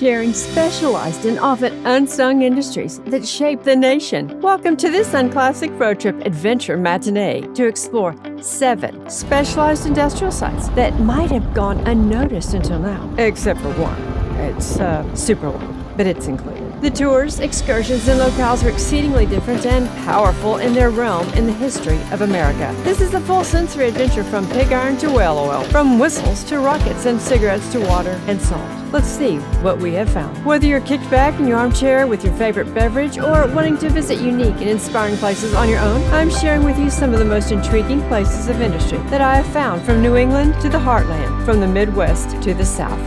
sharing specialized and often unsung industries that shape the nation. Welcome to this Unclassic Road Trip Adventure Matinee to explore 7 specialized industrial sites that might have gone unnoticed until now, except for one. It's super long, but it's included. The tours, excursions, and locales are exceedingly different and powerful in their realm in the history of America. This is a full sensory adventure from pig iron to whale oil, from whistles to rockets and cigarettes to water and salt. Let's see what we have found. Whether you're kicked back in your armchair with your favorite beverage or wanting to visit unique and inspiring places on your own, I'm sharing with you some of the most intriguing places of industry that I have found, from New England to the Heartland, from the Midwest to the South.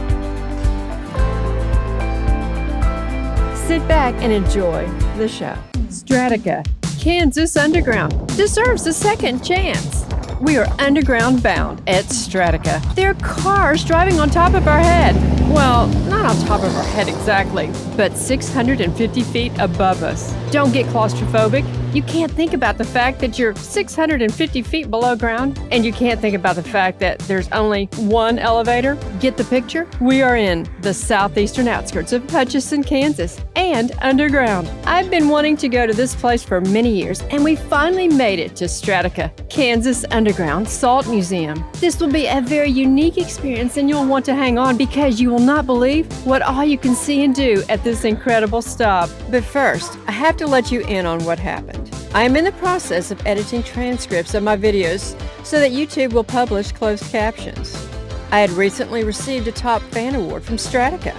Sit back and enjoy the show. Strataca, Kansas Underground, deserves a second chance. We are underground bound at Strataca. There are cars driving on top of our head. Well, not on top of our head exactly, but 650 feet above us. Don't get claustrophobic. You can't think about the fact that you're 650 feet below ground, and you can't think about the fact that there's only one elevator. Get the picture? We are in the southeastern outskirts of Hutchison, Kansas, and underground. I've been wanting to go to this place for many years, and we finally made it to Strataca, Kansas Underground Salt Museum. This will be a very unique experience, and you'll want to hang on because you will not believe what all you can see and do at this incredible stop. But first, I have to let you in on what happened. I am in the process of editing transcripts of my videos so that YouTube will publish closed captions. I had recently received a top fan award from Strataca.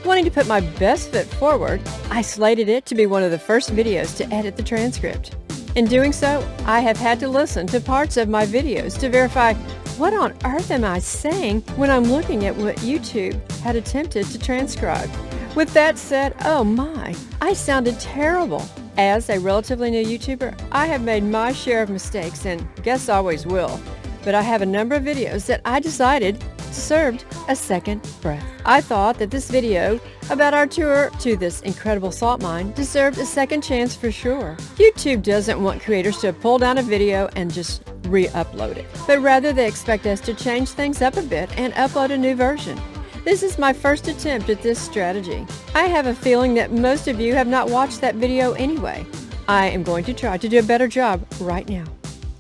Wanting to put my best foot forward, I slated it to be one of the first videos to edit the transcript. In doing so, I have had to listen to parts of my videos to verify what on earth am I saying when I'm looking at what YouTube had attempted to transcribe. With that said, oh my, I sounded terrible. As a relatively new YouTuber, I have made my share of mistakes and guess always will. But I have a number of videos that I decided deserved a second breath. I thought that this video about our tour to this incredible salt mine deserved a second chance for sure. YouTube doesn't want creators to pull down a video and just re-upload it, but rather they expect us to change things up a bit and upload a new version. This is my first attempt at this strategy. I have a feeling that most of you have not watched that video anyway. I am going to try to do a better job right now.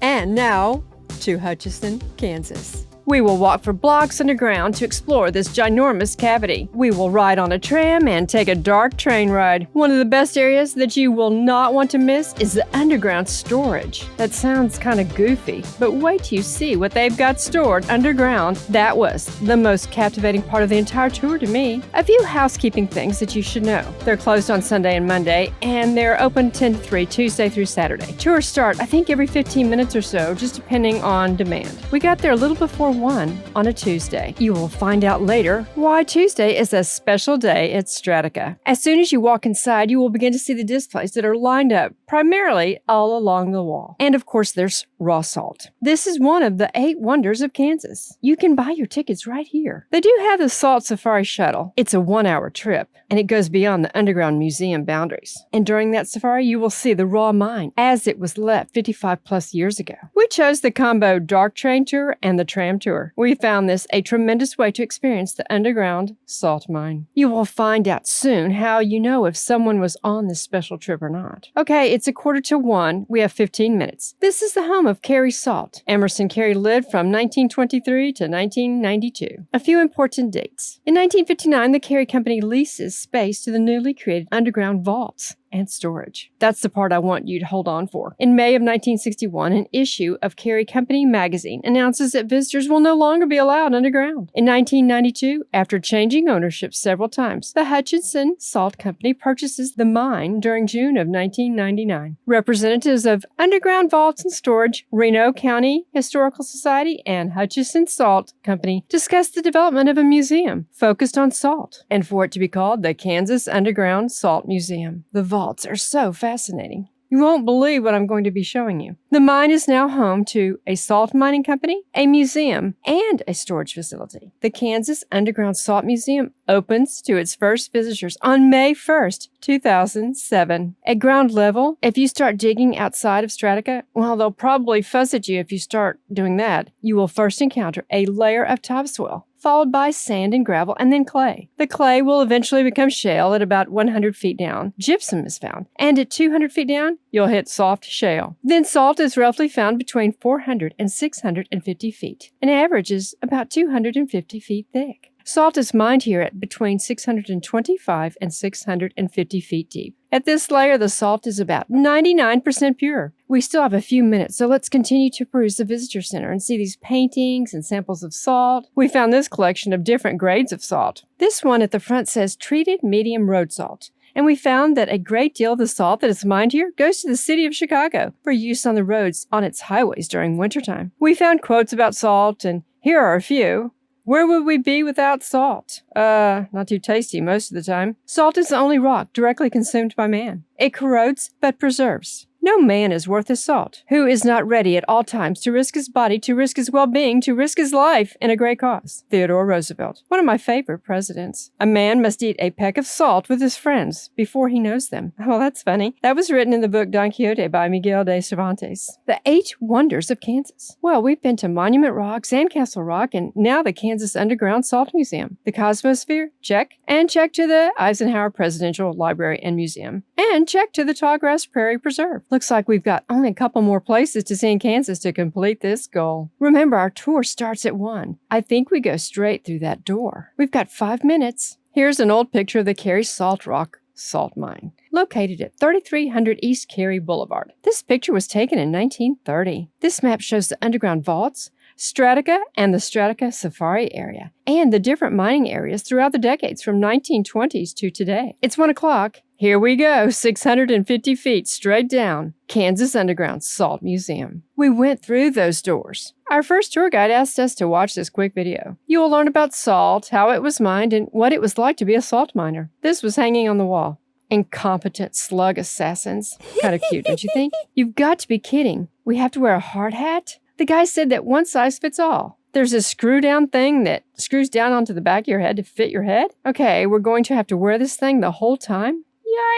And now to Hutchison, Kansas. We will walk for blocks underground to explore this ginormous cavity. We will ride on a tram and take a dark train ride. One of the best areas that you will not want to miss is the underground storage. That sounds kind of goofy, but wait till you see what they've got stored underground. That was the most captivating part of the entire tour to me. A few housekeeping things that you should know. They're closed on Sunday and Monday, and they're open 10 to 3 Tuesday through Saturday. Tours start, I think, every 15 minutes or so, just depending on demand. We got there a little before 1 on a Tuesday. You will find out later why Tuesday is a special day at Strataca. As soon as you walk inside, you will begin to see the displays that are lined up primarily all along the wall. And of course, there's raw salt. This is one of the 8 wonders of Kansas. You can buy your tickets right here. They do have the Salt Safari Shuttle. It's a 1-hour trip, and it goes beyond the underground museum boundaries. And during that safari, you will see the raw mine as it was left 55 plus years ago. We chose the combo dark train tour and the tram tour. We found this a tremendous way to experience the underground salt mine. You will find out soon how you know if someone was on this special trip or not. Okay, it's 1:45. We have 15 minutes. This is the home of Carey Salt. Emerson Carey lived from 1923 to 1992. A few important dates. In 1959, the Carey Company leases space to the newly created underground vaults and storage. That's the part I want you to hold on for. In May of 1961, an issue of Carey Company magazine announces that visitors will no longer be allowed underground. In 1992, after changing ownership several times, the Hutchison Salt Company purchases the mine during June of 1999. Representatives of Underground Vaults and Storage, Reno County Historical Society, and Hutchison Salt Company discussed the development of a museum focused on salt, and for it to be called the Kansas Underground Salt Museum. The vaults are so fascinating. You won't believe what I'm going to be showing you. The mine is now home to a salt mining company, a museum, and a storage facility. The Kansas Underground Salt Museum opens to its first visitors on May 1st, 2007. At ground level, if you start digging outside of Strataca, well, they'll probably fuss at you if you start doing that. You will first encounter a layer of topsoil followed by sand and gravel, and then clay. The clay will eventually become shale at about 100 feet down. Gypsum is found, and at 200 feet down, you'll hit soft shale. Then salt is roughly found between 400 and 650 feet, and averages about 250 feet thick. Salt is mined here at between 625 and 650 feet deep. At this layer, the salt is about 99% pure. We still have a few minutes, so let's continue to peruse the visitor center and see these paintings and samples of salt. We found this collection of different grades of salt. This one at the front says treated medium road salt. And we found that a great deal of the salt that is mined here goes to the city of Chicago for use on the roads on its highways during wintertime. We found quotes about salt, and here are a few. Where would we be without salt? Not too tasty most of the time. Salt is the only rock directly consumed by man. It corrodes, but preserves. No man is worth his salt, who is not ready at all times to risk his body, to risk his well-being, to risk his life in a great cause. Theodore Roosevelt, one of my favorite presidents. A man must eat a peck of salt with his friends before he knows them. Well, that's funny. That was written in the book Don Quixote by Miguel de Cervantes. The 8 Wonders of Kansas. Well, we've been to Monument Rock, Sandcastle Rock, and now the Kansas Underground Salt Museum. The Cosmosphere? Check. And check to the Eisenhower Presidential Library and Museum. And check to the Tallgrass Prairie Preserve. Looks like we've got only a couple more places to see in Kansas to complete this goal. Remember, our tour starts at 1. I think we go straight through that door. We've got 5 minutes. Here's an old picture of the Cary Salt Rock Salt Mine, located at 3300 East Cary Boulevard. This picture was taken in 1930. This map shows the underground vaults, Strataca and the Strataca Safari area, and the different mining areas throughout the decades from 1920s to today. It's 1 o'clock. Here we go, 650 feet straight down, Kansas Underground Salt Museum. We went through those doors. Our first tour guide asked us to watch this quick video. You will learn about salt, how it was mined, and what it was like to be a salt miner. This was hanging on the wall. Incompetent slug assassins. Kind of cute, don't you think? You've got to be kidding. We have to wear a hard hat? The guy said that one size fits all. There's a screw-down thing that screws down onto the back of your head to fit your head. Okay, we're going to have to wear this thing the whole time?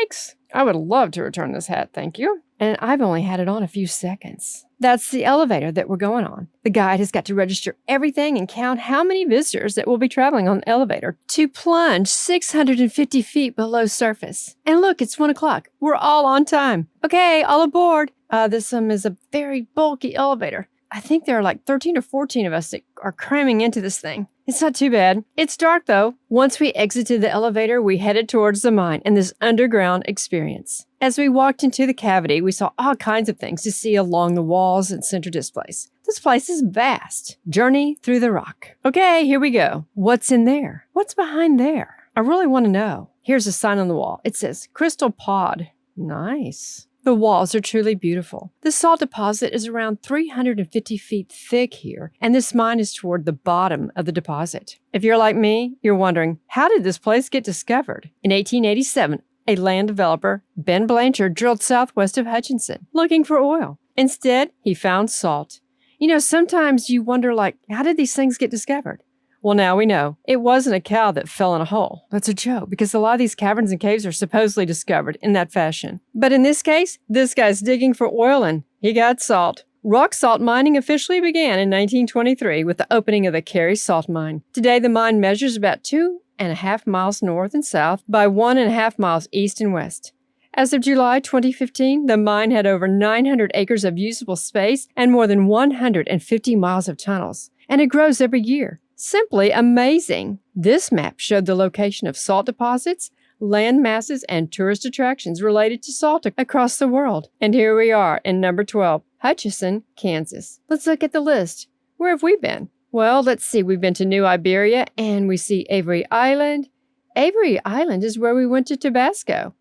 Yikes. I would love to return this hat, thank you. And I've only had it on a few seconds. That's the elevator that we're going on. The guide has got to register everything and count how many visitors that will be traveling on the elevator to plunge 650 feet below surface. And look, it's 1 o'clock. We're all on time. Okay, all aboard. This is a very bulky elevator. I think there are like 13 or 14 of us that are cramming into this thing. It's not too bad. It's dark, though. Once we exited the elevator, we headed towards the mine and this underground experience. As we walked into the cavity, we saw all kinds of things to see along the walls and center displays. This place is vast. Journey through the rock. Okay, here we go. What's in there? What's behind there? I really want to know. Here's a sign on the wall. It says, Crystal Pod. Nice. The walls are truly beautiful. The salt deposit is around 350 feet thick here, and this mine is toward the bottom of the deposit. If you're like me, you're wondering, how did this place get discovered? In 1887, a land developer, Ben Blanchard, drilled southwest of Hutchison, looking for oil. Instead, he found salt. You know, sometimes you wonder, how did these things get discovered? Well, now we know. It wasn't a cow that fell in a hole. That's a joke, because a lot of these caverns and caves are supposedly discovered in that fashion. But in this case, this guy's digging for oil and he got salt. Rock salt mining officially began in 1923 with the opening of the Cary Salt Mine. Today, the mine measures about 2.5 miles north and south by 1.5 miles east and west. As of July 2015, the mine had over 900 acres of usable space and more than 150 miles of tunnels. And it grows every year. Simply amazing. This map showed the location of salt deposits, land masses, and tourist attractions related to salt across the world. And here we are in number 12, Hutchison, Kansas. Let's look at the list. Where have we been? Well, let's see. We've been to New Iberia, and we see Avery Island. Avery Island is where we went to Tabasco.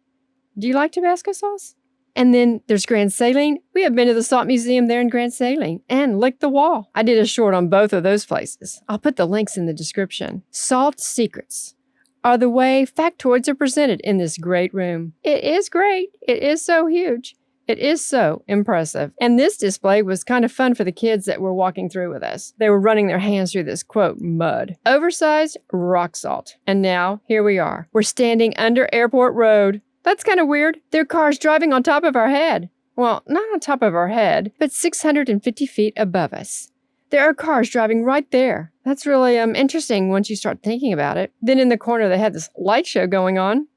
Do you like Tabasco sauce? And then there's Grand Saline. We have been to the Salt Museum there in Grand Saline and licked the wall. I did a short on both of those places. I'll put the links in the description. Salt secrets are the way factoids are presented in this great room. It is great. It is so huge. It is so impressive. And this display was kind of fun for the kids that were walking through with us. They were running their hands through this, quote, mud. Oversized rock salt. And now, here we are. We're standing under Airport Road. That's kind of weird. There are cars driving on top of our head. Well, not on top of our head, but 650 feet above us. There are cars driving right there. That's really interesting once you start thinking about it. Then in the corner, they had this light show going on.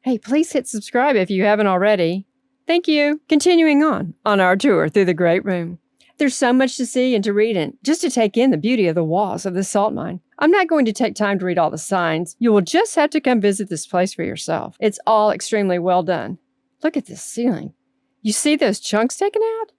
Hey, please hit subscribe if you haven't already. Thank you. Continuing on our tour through the Great Room. There's so much to see and to read and just to take in the beauty of the walls of this salt mine. I'm not going to take time to read all the signs. You will just have to come visit this place for yourself. It's all extremely well done. Look at this ceiling. You see those chunks taken out?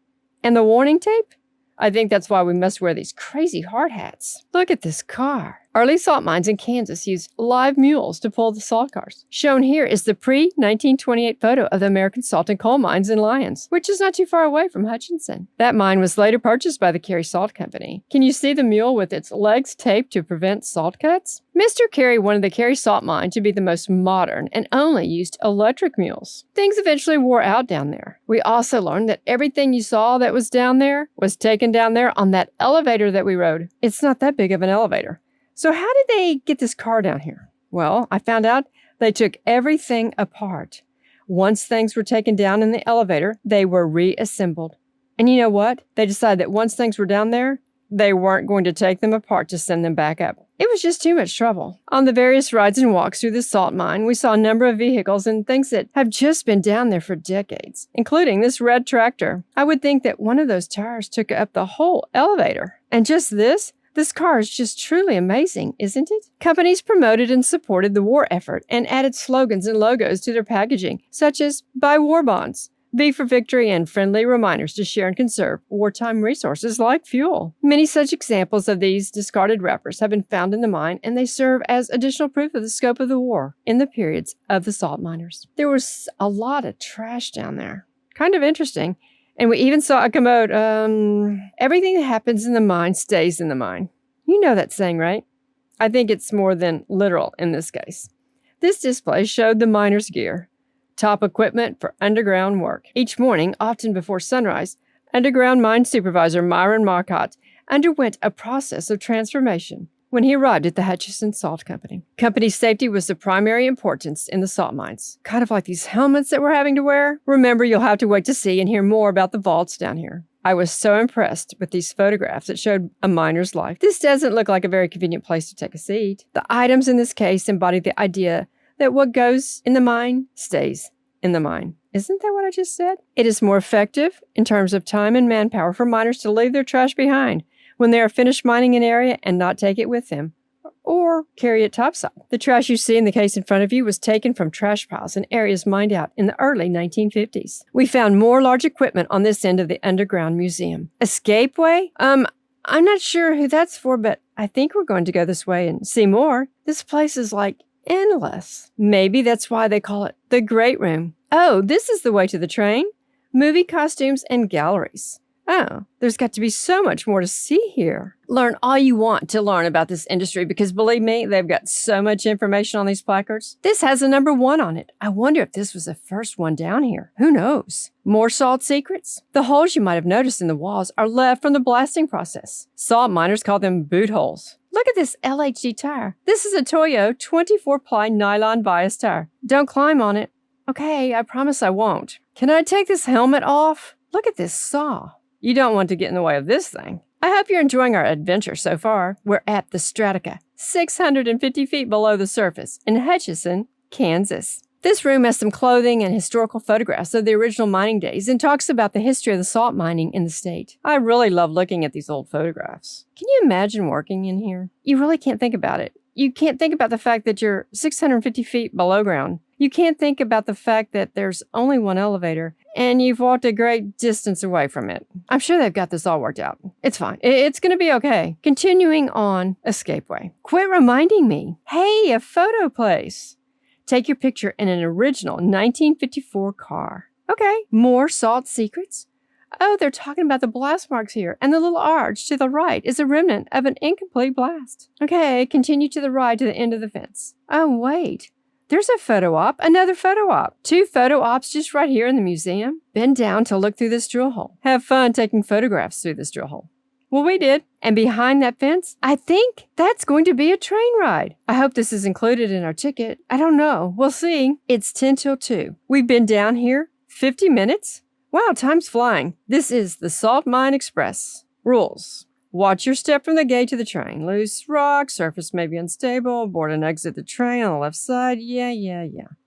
And the warning tape? I think that's why we must wear these crazy hard hats. Look at this car. Early salt mines in Kansas used live mules to pull the salt cars. Shown here is the pre-1928 photo of the American Salt and Coal Mines in Lyons, which is not too far away from Hutchison. That mine was later purchased by the Carey Salt Company. Can you see the mule with its legs taped to prevent salt cuts? Mr. Carey wanted the Carey Salt Mine to be the most modern and only used electric mules. Things eventually wore out down there. We also learned that everything you saw that was down there was taken down there on that elevator that we rode. It's not that big of an elevator. So how did they get this car down here? Well, I found out they took everything apart. Once things were taken down in the elevator, they were reassembled. And you know what? They decided that once things were down there, they weren't going to take them apart to send them back up. It was just too much trouble. On the various rides and walks through the salt mine, we saw a number of vehicles and things that have just been down there for decades, including this red tractor. I would think that one of those tires took up the whole elevator. And just this car is just truly amazing, isn't it? Companies promoted and supported the war effort and added slogans and logos to their packaging, such as Buy War Bonds, V for Victory, and friendly reminders to share and conserve wartime resources like fuel. Many such examples of these discarded wrappers have been found in the mine, and they serve as additional proof of the scope of the war in the periods of the salt miners. There was a lot of trash down there. Kind of interesting. And we even saw a commode. Everything that happens in the mine stays in the mine. You know that saying, right? I think it's more than literal in this case. This display showed the miners' gear, top equipment for underground work. Each morning, often before sunrise, underground mine supervisor Myron Marcotte underwent a process of transformation when he arrived at the Hutchison Salt Company. Company safety was of primary importance in the salt mines. Kind of like these helmets that we're having to wear. Remember, you'll have to wait to see and hear more about the vaults down here. I was so impressed with these photographs that showed a miner's life. This doesn't look like a very convenient place to take a seat. The items in this case embody the idea that what goes in the mine stays in the mine. Isn't that what I just said? It is more effective in terms of time and manpower for miners to leave their trash behind when they are finished mining an area and not take it with them, or carry it topside. The trash you see in the case in front of you was taken from trash piles in areas mined out in the early 1950s. We found more large equipment on this end of the underground museum. Escapeway? I'm not sure who that's for, but I think we're going to go this way and see more. This place is like endless. Maybe that's why they call it the Great Room. Oh, this is the way to the train, movie costumes, and galleries. Oh, there's got to be so much more to see here. Learn all you want to learn about this industry because believe me, they've got so much information on these placards. This has a number 1 on it. I wonder if this was the first one down here. Who knows? More salt secrets? The holes you might have noticed in the walls are left from the blasting process. Salt miners call them boot holes. Look at this LHD tire. This is a Toyo 24-ply nylon bias tire. Don't climb on it. Okay, I promise I won't. Can I take this helmet off? Look at this saw. You don't want to get in the way of this thing. I hope you're enjoying our adventure so far. We're at the Strataca, 650 feet below the surface in Hutchison, Kansas. This room has some clothing and historical photographs of the original mining days and talks about the history of the salt mining in the state. I really love looking at these old photographs. Can you imagine working in here? You really can't think about it. You can't think about the fact that you're 650 feet below ground. You can't think about the fact that there's only one elevator and you've walked a great distance away from it. I'm sure they've got this all worked out. It's fine. It's going to be okay. Continuing on, Escapeway. Quit reminding me. Hey, a photo place. Take your picture in an original 1954 car. Okay, more salt secrets? Oh, they're talking about the blast marks here, and the little arch to the right is a remnant of an incomplete blast. Okay, continue to the right to the end of the fence. Oh, wait. There's a photo op, another photo op. 2 photo ops just right here in the museum. Bend down to look through this drill hole. Have fun taking photographs through this drill hole. Well, we did. And behind that fence, I think that's going to be a train ride. I hope this is included in our ticket. I don't know. We'll see. It's 10 till 2. We've been down here 50 minutes. Wow, time's flying. This is the Salt Mine Express. Rules. Watch your step from the gate to the train. Loose rock, surface may be unstable. Board and exit the train on the left side. Yeah.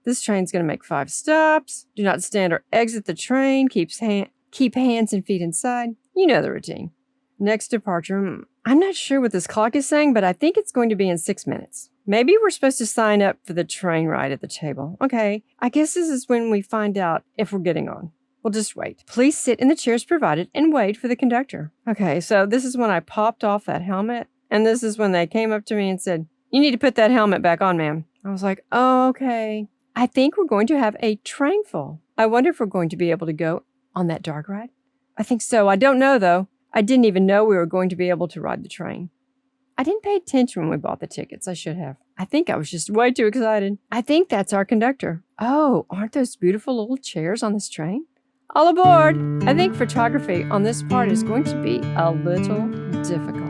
This train's going to make 5 stops. Do not stand or exit the train. Keep hands and feet inside. You know the routine. Next departure. I'm not sure what this clock is saying, but I think it's going to be in 6 minutes. Maybe we're supposed to sign up for the train ride at the table. Okay, I guess this is when we find out if we're getting on. We'll just wait. Please sit in the chairs provided and wait for the conductor. Okay, so this is when I popped off that helmet, and this is when they came up to me and said, "You need to put that helmet back on, ma'am." I was like, "Oh, okay. I think we're going to have a train full. I wonder if we're going to be able to go on that dark ride." I think so. I don't know, though. I didn't even know we were going to be able to ride the train. I didn't pay attention when we bought the tickets. I should have. I think I was just way too excited. I think that's our conductor. Oh, aren't those beautiful little chairs on this train? All aboard! I think photography on this part is going to be a little difficult.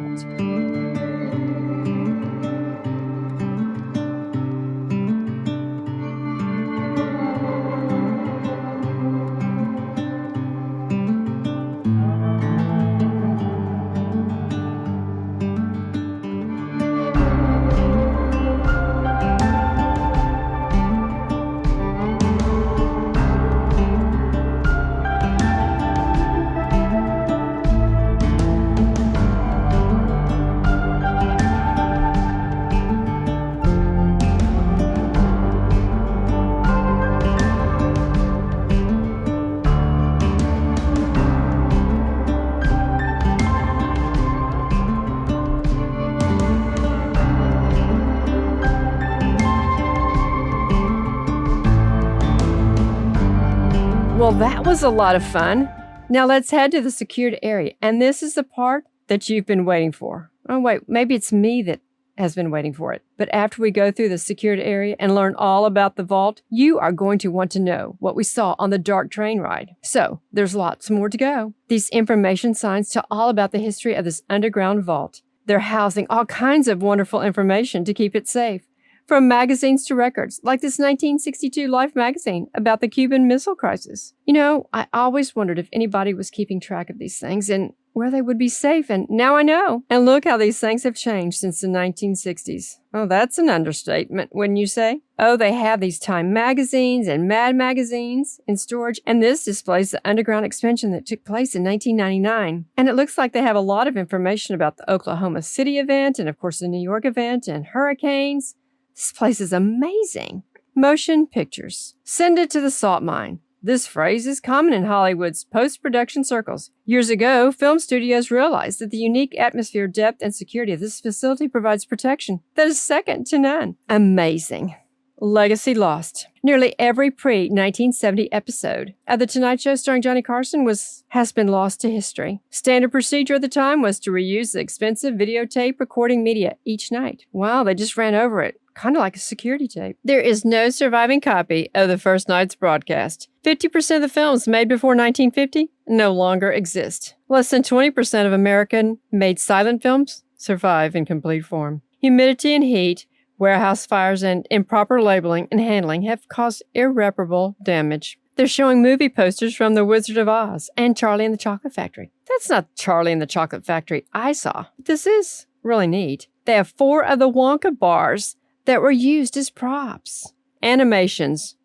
Well, that was a lot of fun. Now let's head to the secured area. And this is the part that you've been waiting for. Oh, wait, maybe it's me that has been waiting for it. But after we go through the secured area and learn all about the vault, you are going to want to know what we saw on the dark train ride. So there's lots more to go. These information signs tell all about the history of this underground vault. They're housing all kinds of wonderful information to keep it safe. From magazines to records, like this 1962 Life magazine about the Cuban Missile Crisis. You know, I always wondered if anybody was keeping track of these things and where they would be safe, and now I know. And look how these things have changed since the 1960s. Oh, that's an understatement, wouldn't you say? Oh, they have these Time magazines and Mad magazines in storage, and this displays the underground expansion that took place in 1999. And it looks like they have a lot of information about the Oklahoma City event, and of course the New York event, and hurricanes. This place is amazing. Motion pictures. Send it to the salt mine. This phrase is common in Hollywood's post-production circles. Years ago, film studios realized that the unique atmosphere, depth, and security of this facility provides protection that is second to none. Amazing. Legacy lost. Nearly every pre-1970 episode of The Tonight Show starring Johnny Carson has been lost to history. Standard procedure at the time was to reuse the expensive videotape recording media each night. Wow, they just ran over it. Kind of like a security tape. There is no surviving copy of the first night's broadcast. 50% of the films made before 1950 no longer exist. Less than 20% of American-made silent films survive in complete form. Humidity and heat, warehouse fires, and improper labeling and handling have caused irreparable damage. They're showing movie posters from The Wizard of Oz and Charlie and the Chocolate Factory. That's not Charlie and the Chocolate Factory I saw. This is really neat. They have 4 of the Wonka bars that were used as props. Animations,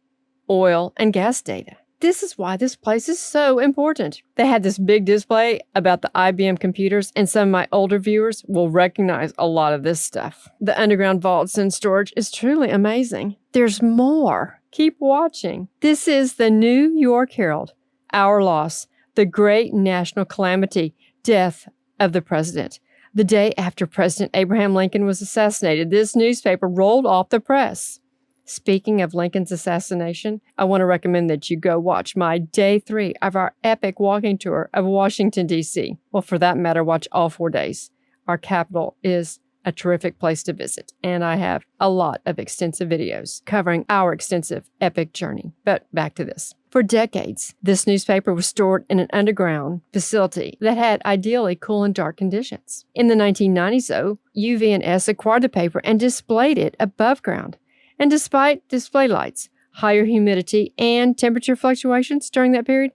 oil, and gas data. This is why this place is so important. They had this big display about the IBM computers, and some of my older viewers will recognize a lot of this stuff. The underground vaults and storage is truly amazing. There's more. Keep watching. This is the New York Herald. Our loss. The great national calamity. Death of the president. The day after President Abraham Lincoln was assassinated, this newspaper rolled off the press. Speaking of Lincoln's assassination, I want to recommend that you go watch my Day 3 of our epic walking tour of Washington, D.C. Well, for that matter, watch all 4 days. Our capital is a terrific place to visit, and I have a lot of extensive videos covering our extensive epic journey. But back to this. For decades, this newspaper was stored in an underground facility that had ideally cool and dark conditions. In the 1990s, though, UV&S acquired the paper and displayed it above ground. And despite display lights, higher humidity, and temperature fluctuations during that period,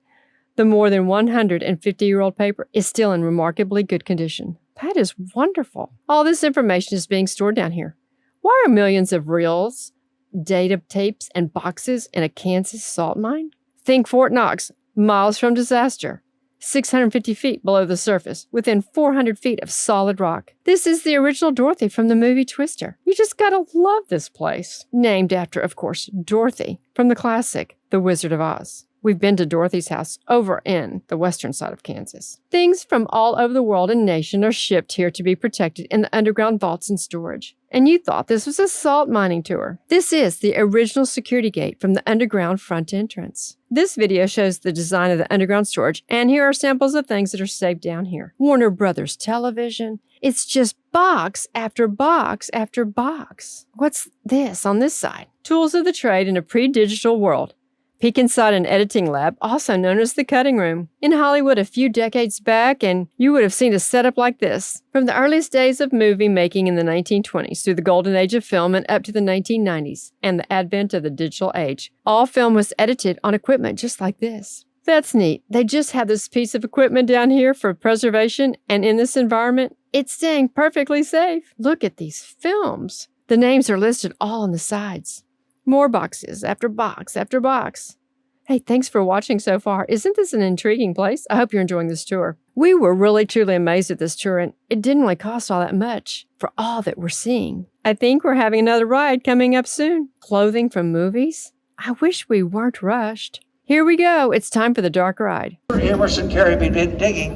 the more than 150-year-old paper is still in remarkably good condition. That is wonderful. All this information is being stored down here. Why are millions of reels, data tapes, and boxes in a Kansas salt mine? Think Fort Knox, miles from disaster, 650 feet below the surface, within 400 feet of solid rock. This is the original Dorothy from the movie Twister. You just gotta love this place. Named after, of course, Dorothy from the classic The Wizard of Oz. We've been to Dorothy's house over in the western side of Kansas. Things from all over the world and nation are shipped here to be protected in the underground vaults and storage. And you thought this was a salt mining tour. This is the original security gate from the underground front entrance. This video shows the design of the underground storage, and here are samples of things that are saved down here. Warner Brothers television. It's just box after box after box. What's this on this side? Tools of the trade in a pre-digital world. Peek inside an editing lab, also known as the cutting room. In Hollywood a few decades back, and you would have seen a setup like this. From the earliest days of movie making in the 1920s through the golden age of film and up to the 1990s and the advent of the digital age, all film was edited on equipment just like this. That's neat. They just have this piece of equipment down here for preservation, and in this environment, it's staying perfectly safe. Look at these films. The names are listed all on the sides. More boxes after box after box. Hey, thanks for watching so far. Isn't this an intriguing place? I hope you're enjoying this tour. We were really truly amazed at this tour, and it didn't really cost all that much for all that we're seeing. I think we're having another ride coming up soon. Clothing from movies? I wish we weren't rushed. Here we go. It's time for the dark ride. Emerson Carey had been digging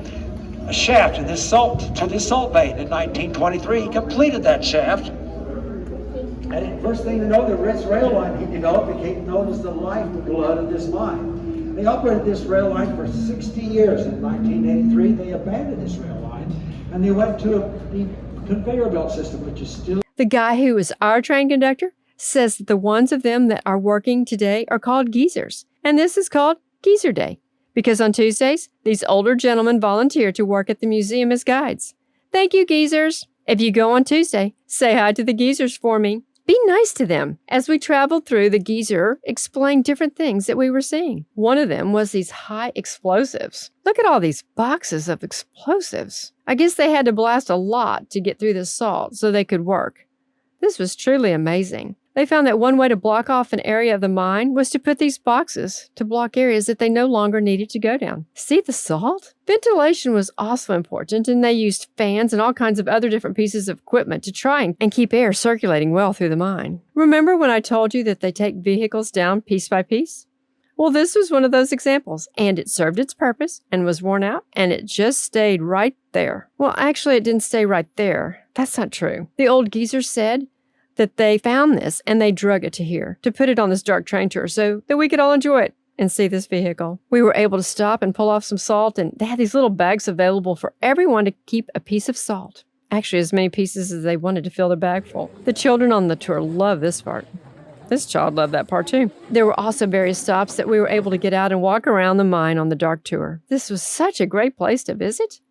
a shaft in this salt bay in 1923. He completed that shaft. And first thing to know, this rail line he developed became known as the lifeblood of this mine. They operated this rail line for 60 years. In 1983, they abandoned this rail line, and they went to the conveyor belt system, which is still... The guy who is our train conductor says that the ones of them that are working today are called geezers, and this is called Geezer Day, because on Tuesdays, these older gentlemen volunteer to work at the museum as guides. Thank you, geezers. If you go on Tuesday, say hi to the geezers for me. Be nice to them. As we traveled through, the geezer explained different things that we were seeing. One of them was these high explosives. Look at all these boxes of explosives. I guess they had to blast a lot to get through the salt so they could work. This was truly amazing. They found that one way to block off an area of the mine was to put these boxes to block areas that they no longer needed to go down. See the salt? Ventilation was also important, and they used fans and all kinds of other different pieces of equipment to try and keep air circulating well through the mine. Remember when I told you that they take vehicles down piece by piece? Well, this was one of those examples, and it served its purpose and was worn out, and it just stayed right there. Well, actually, it didn't stay right there. That's not true. The old geezer said that they found this and they drug it to here to put it on this dark train tour so that we could all enjoy it and see this vehicle. We were able to stop and pull off some salt, and they had these little bags available for everyone to keep a piece of salt. Actually, as many pieces as they wanted to fill their bag full. The children on the tour loved this part. This child loved that part too. There were also various stops that we were able to get out and walk around the mine on the dark tour. This was such a great place to visit.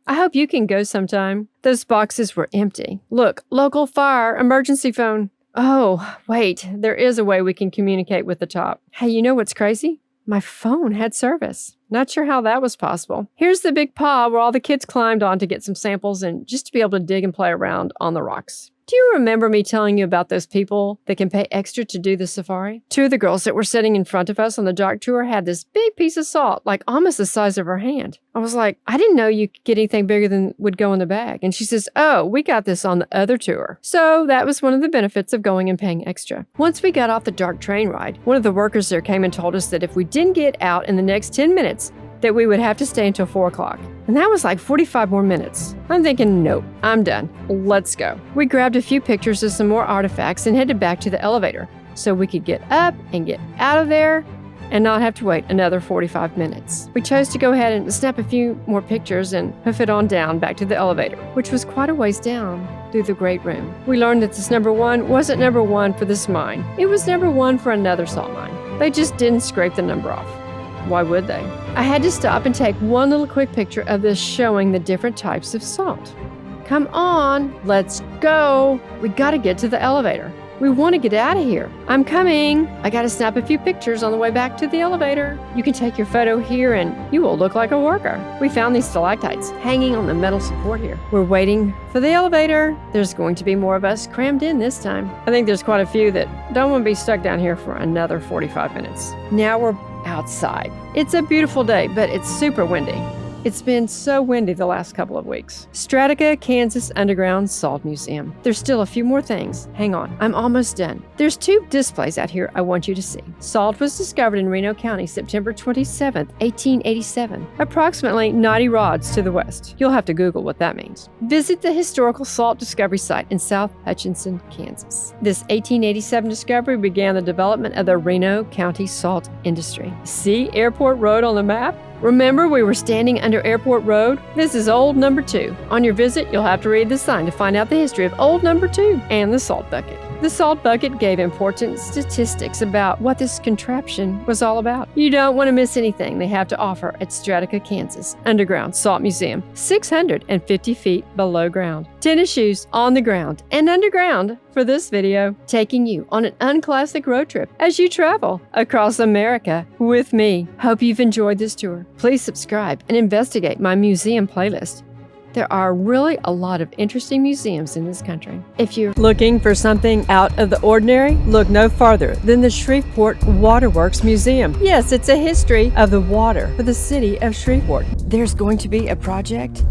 I hope you can go sometime. Those boxes were empty. Look, local fire, emergency phone. Oh, wait, there is a way we can communicate with the top. Hey, you know what's crazy? My phone had service. Not sure how that was possible. Here's the big pile where all the kids climbed on to get some samples and just to be able to dig and play around on the rocks. Do you remember me telling you about those people that can pay extra to do the safari? Two of the girls that were sitting in front of us on the dark tour had this big piece of salt, like almost the size of her hand. I was like, I didn't know you could get anything bigger than would go in the bag. And she says, oh, we got this on the other tour. So that was one of the benefits of going and paying extra. Once we got off the dark train ride, one of the workers there came and told us that if we didn't get out in the next 10 minutes, that we would have to stay until 4 o'clock. And that was like 45 more minutes. I'm thinking, nope, I'm done. Let's go. We grabbed a few pictures of some more artifacts and headed back to the elevator so we could get up and get out of there and not have to wait another 45 minutes. We chose to go ahead and snap a few more pictures and hoof it on down back to the elevator, which was quite a ways down through the great room. We learned that this number 1 wasn't number 1 for this mine. It was number 1 for another salt mine. They just didn't scrape the number off. Why would they? I had to stop and take one little quick picture of this showing the different types of salt. Come on, let's go. We gotta get to the elevator. We want to get out of here. I'm coming. I got to snap a few pictures on the way back to the elevator. You can take your photo here and you will look like a worker. We found these stalactites hanging on the metal support here. We're waiting for the elevator. There's going to be more of us crammed in this time. I think there's quite a few that don't want to be stuck down here for another 45 minutes. Now we're outside. It's a beautiful day, but it's super windy. It's been so windy the last couple of weeks. Strataca, Kansas Underground Salt Museum. There's still a few more things. Hang on, I'm almost done. There's 2 displays out here I want you to see. Salt was discovered in Reno County, September 27, 1887, approximately 90 rods to the west. You'll have to Google what that means. Visit the historical salt discovery site in South Hutchison, Kansas. This 1887 discovery began the development of the Reno County salt industry. See Airport Road on the map? Remember, we were standing under Airport Road? This is old number 2. On your visit, you'll have to read the sign to find out the history of old number 2 and the salt bucket. The salt bucket gave important statistics about what this contraption was all about. You don't want to miss anything they have to offer at Strataca, Kansas Underground Salt Museum, 650 feet below ground. Tennis shoes on the ground and underground for this video, taking you on an unclassic road trip as you travel across America with me. Hope you've enjoyed this tour. Please subscribe and investigate my museum playlist. There are really a lot of interesting museums in this country. If you're looking for something out of the ordinary, look no farther than the Shreveport Waterworks Museum. Yes, it's a history of the water for the city of Shreveport. There's going to be a project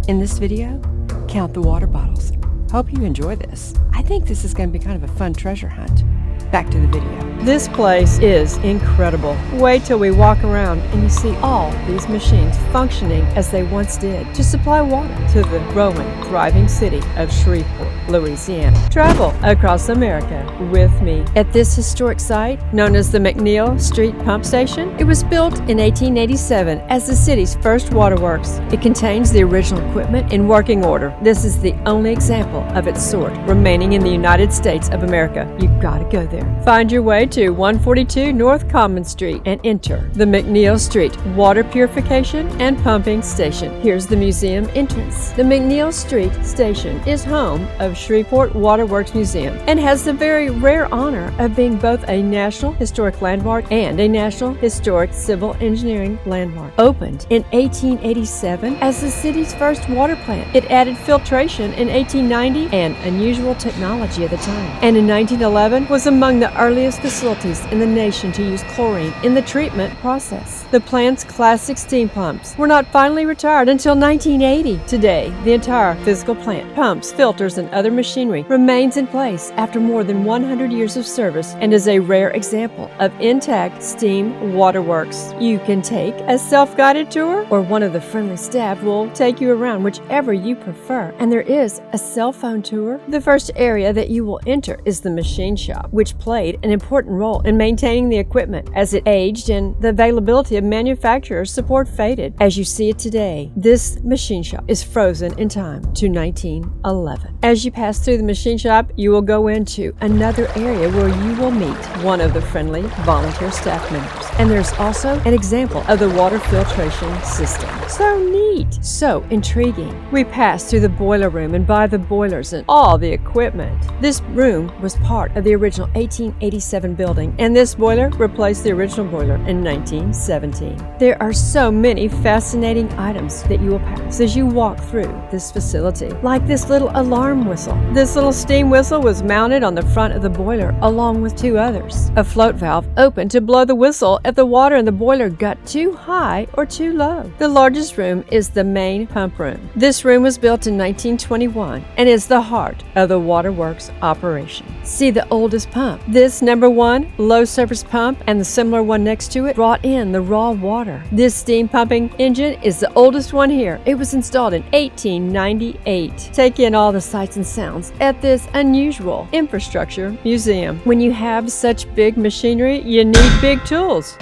in this video. Count the water bottles. Hope you enjoy this. I think this is going to be kind of a fun treasure hunt. Back to the video. This place is incredible. Wait till we walk around and you see all these machines functioning as they once did to supply water to the growing, thriving city of Shreveport, Louisiana. Travel across America with me. At this historic site, known as the McNeil Street Pump Station, it was built in 1887 as the city's first waterworks. It contains the original equipment in working order. This is the only example of its sort remaining in the United States of America. You've got to go there. Find your way to 142 North Common Street and enter the McNeil Street Water Purification and Pumping Station. Here's the museum entrance. The McNeil Street Station is home of Shreveport Waterworks Museum and has the very rare honor of being both a National Historic Landmark and a National Historic Civil Engineering Landmark. Opened in 1887 as the city's first water plant, it added filtration in 1890 and unusual technology at the time, and in 1911 was among the earliest facilities in the nation to use chlorine in the treatment process. The plant's classic steam pumps were not finally retired until 1980. Today, the entire physical plant, pumps, filters, and other machinery remains in place after more than 100 years of service and is a rare example of intact steam waterworks. You can take a self-guided tour or one of the friendly staff will take you around, whichever you prefer. And there is a cell phone tour. The first area that you will enter is the machine shop, which played an important role in maintaining the equipment as it aged and the availability of manufacturer's support faded. As you see it today, this machine shop is frozen in time to 1911. As you pass through the machine shop, you will go into another area where you will meet one of the friendly volunteer staff members. And there's also an example of the water filtration system. So neat, so intriguing. We pass through the boiler room and by the boilers and all the equipment. This room was part of the original 1887 building, and this boiler replaced the original boiler in 1917. There are so many fascinating items that you will pass as you walk through this facility, like this little alarm whistle. This little steam whistle was mounted on the front of the boiler along with 2 others. A float valve opened to blow the whistle if the water in the boiler got too high or too low. The largest room is the main pump room. This room was built in 1921 and is the heart of the waterworks operation. See the oldest pump. This number 1 low surface pump and the similar one next to it brought in the raw water. This steam pumping engine is the oldest one here. It was installed in 1898. Take in all the sights and sounds at this unusual infrastructure museum. When you have such big machinery, you need big tools.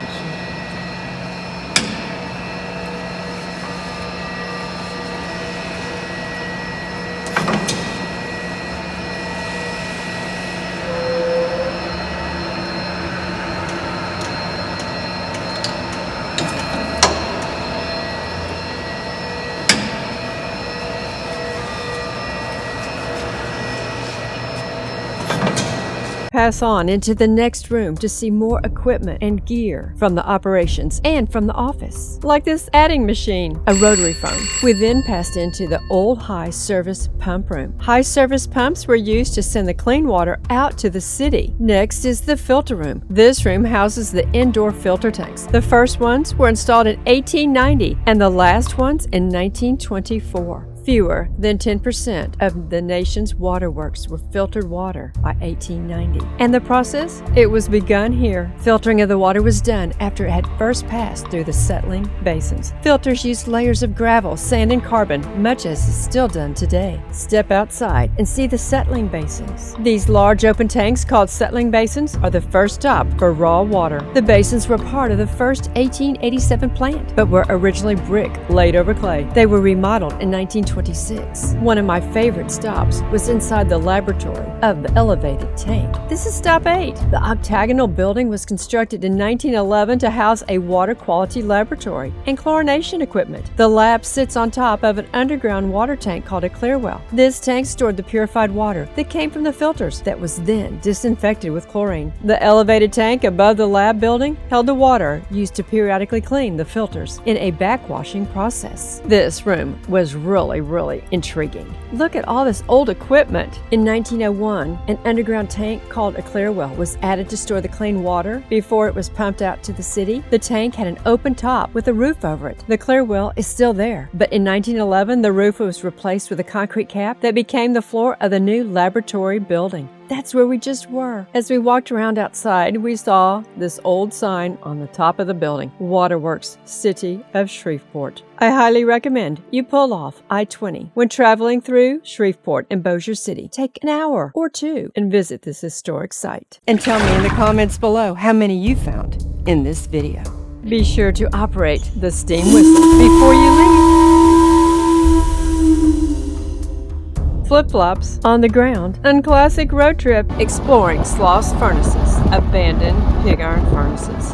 pass on into the next room to see more equipment and gear from the operations and from the office, like this adding machine, a rotary phone. We then passed into the old high service pump room. High service pumps were used to send the clean water out to the city. Next is the filter room. This room houses the indoor filter tanks. The first ones were installed in 1890 and the last ones in 1924. Fewer than 10% of the nation's waterworks were filtered water by 1890. And the process? It was begun here. Filtering of the water was done after it had first passed through the settling basins. Filters used layers of gravel, sand, and carbon, much as is still done today. Step outside and see the settling basins. These large open tanks called settling basins are the first stop for raw water. The basins were part of the first 1887 plant, but were originally brick laid over clay. They were remodeled in 1926. One of my favorite stops was inside the laboratory of the elevated tank. This is stop 8. The octagonal building was constructed in 1911 to house a water quality laboratory and chlorination equipment. The lab sits on top of an underground water tank called a clear well. This tank stored the purified water that came from the filters that was then disinfected with chlorine. The elevated tank above the lab building held the water used to periodically clean the filters in a backwashing process. This room was really intriguing. Look at all this old equipment. In 1901, an underground tank called a clear well was added to store the clean water before it was pumped out to the city. The tank had an open top with a roof over it. The clear well is still there, but in 1911, the roof was replaced with a concrete cap that became the floor of the new laboratory building. That's where we just were. As we walked around outside, we saw this old sign on the top of the building, Waterworks, City of Shreveport. I highly recommend you pull off I-20 when traveling through Shreveport and Bossier City. Take an hour or two and visit this historic site. And tell me in the comments below how many you found in this video. Be sure to operate the steam whistle before you leave. Flip-flops on the ground. Unclassic road trip exploring Sloss furnaces, abandoned pig iron furnaces.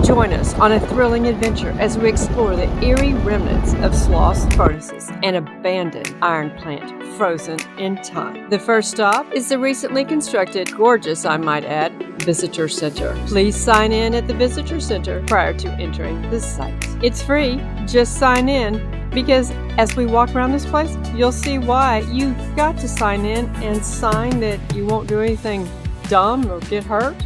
Join us on a thrilling adventure as we explore the eerie remnants of Sloss furnaces, an abandoned iron plant frozen in time. The first stop is the recently constructed, gorgeous I might add, Visitor Center. Please sign in at the Visitor Center prior to entering the site. It's free, just sign in. Because as we walk around this place, you'll see why you've got to sign in and sign that you won't do anything dumb or get hurt.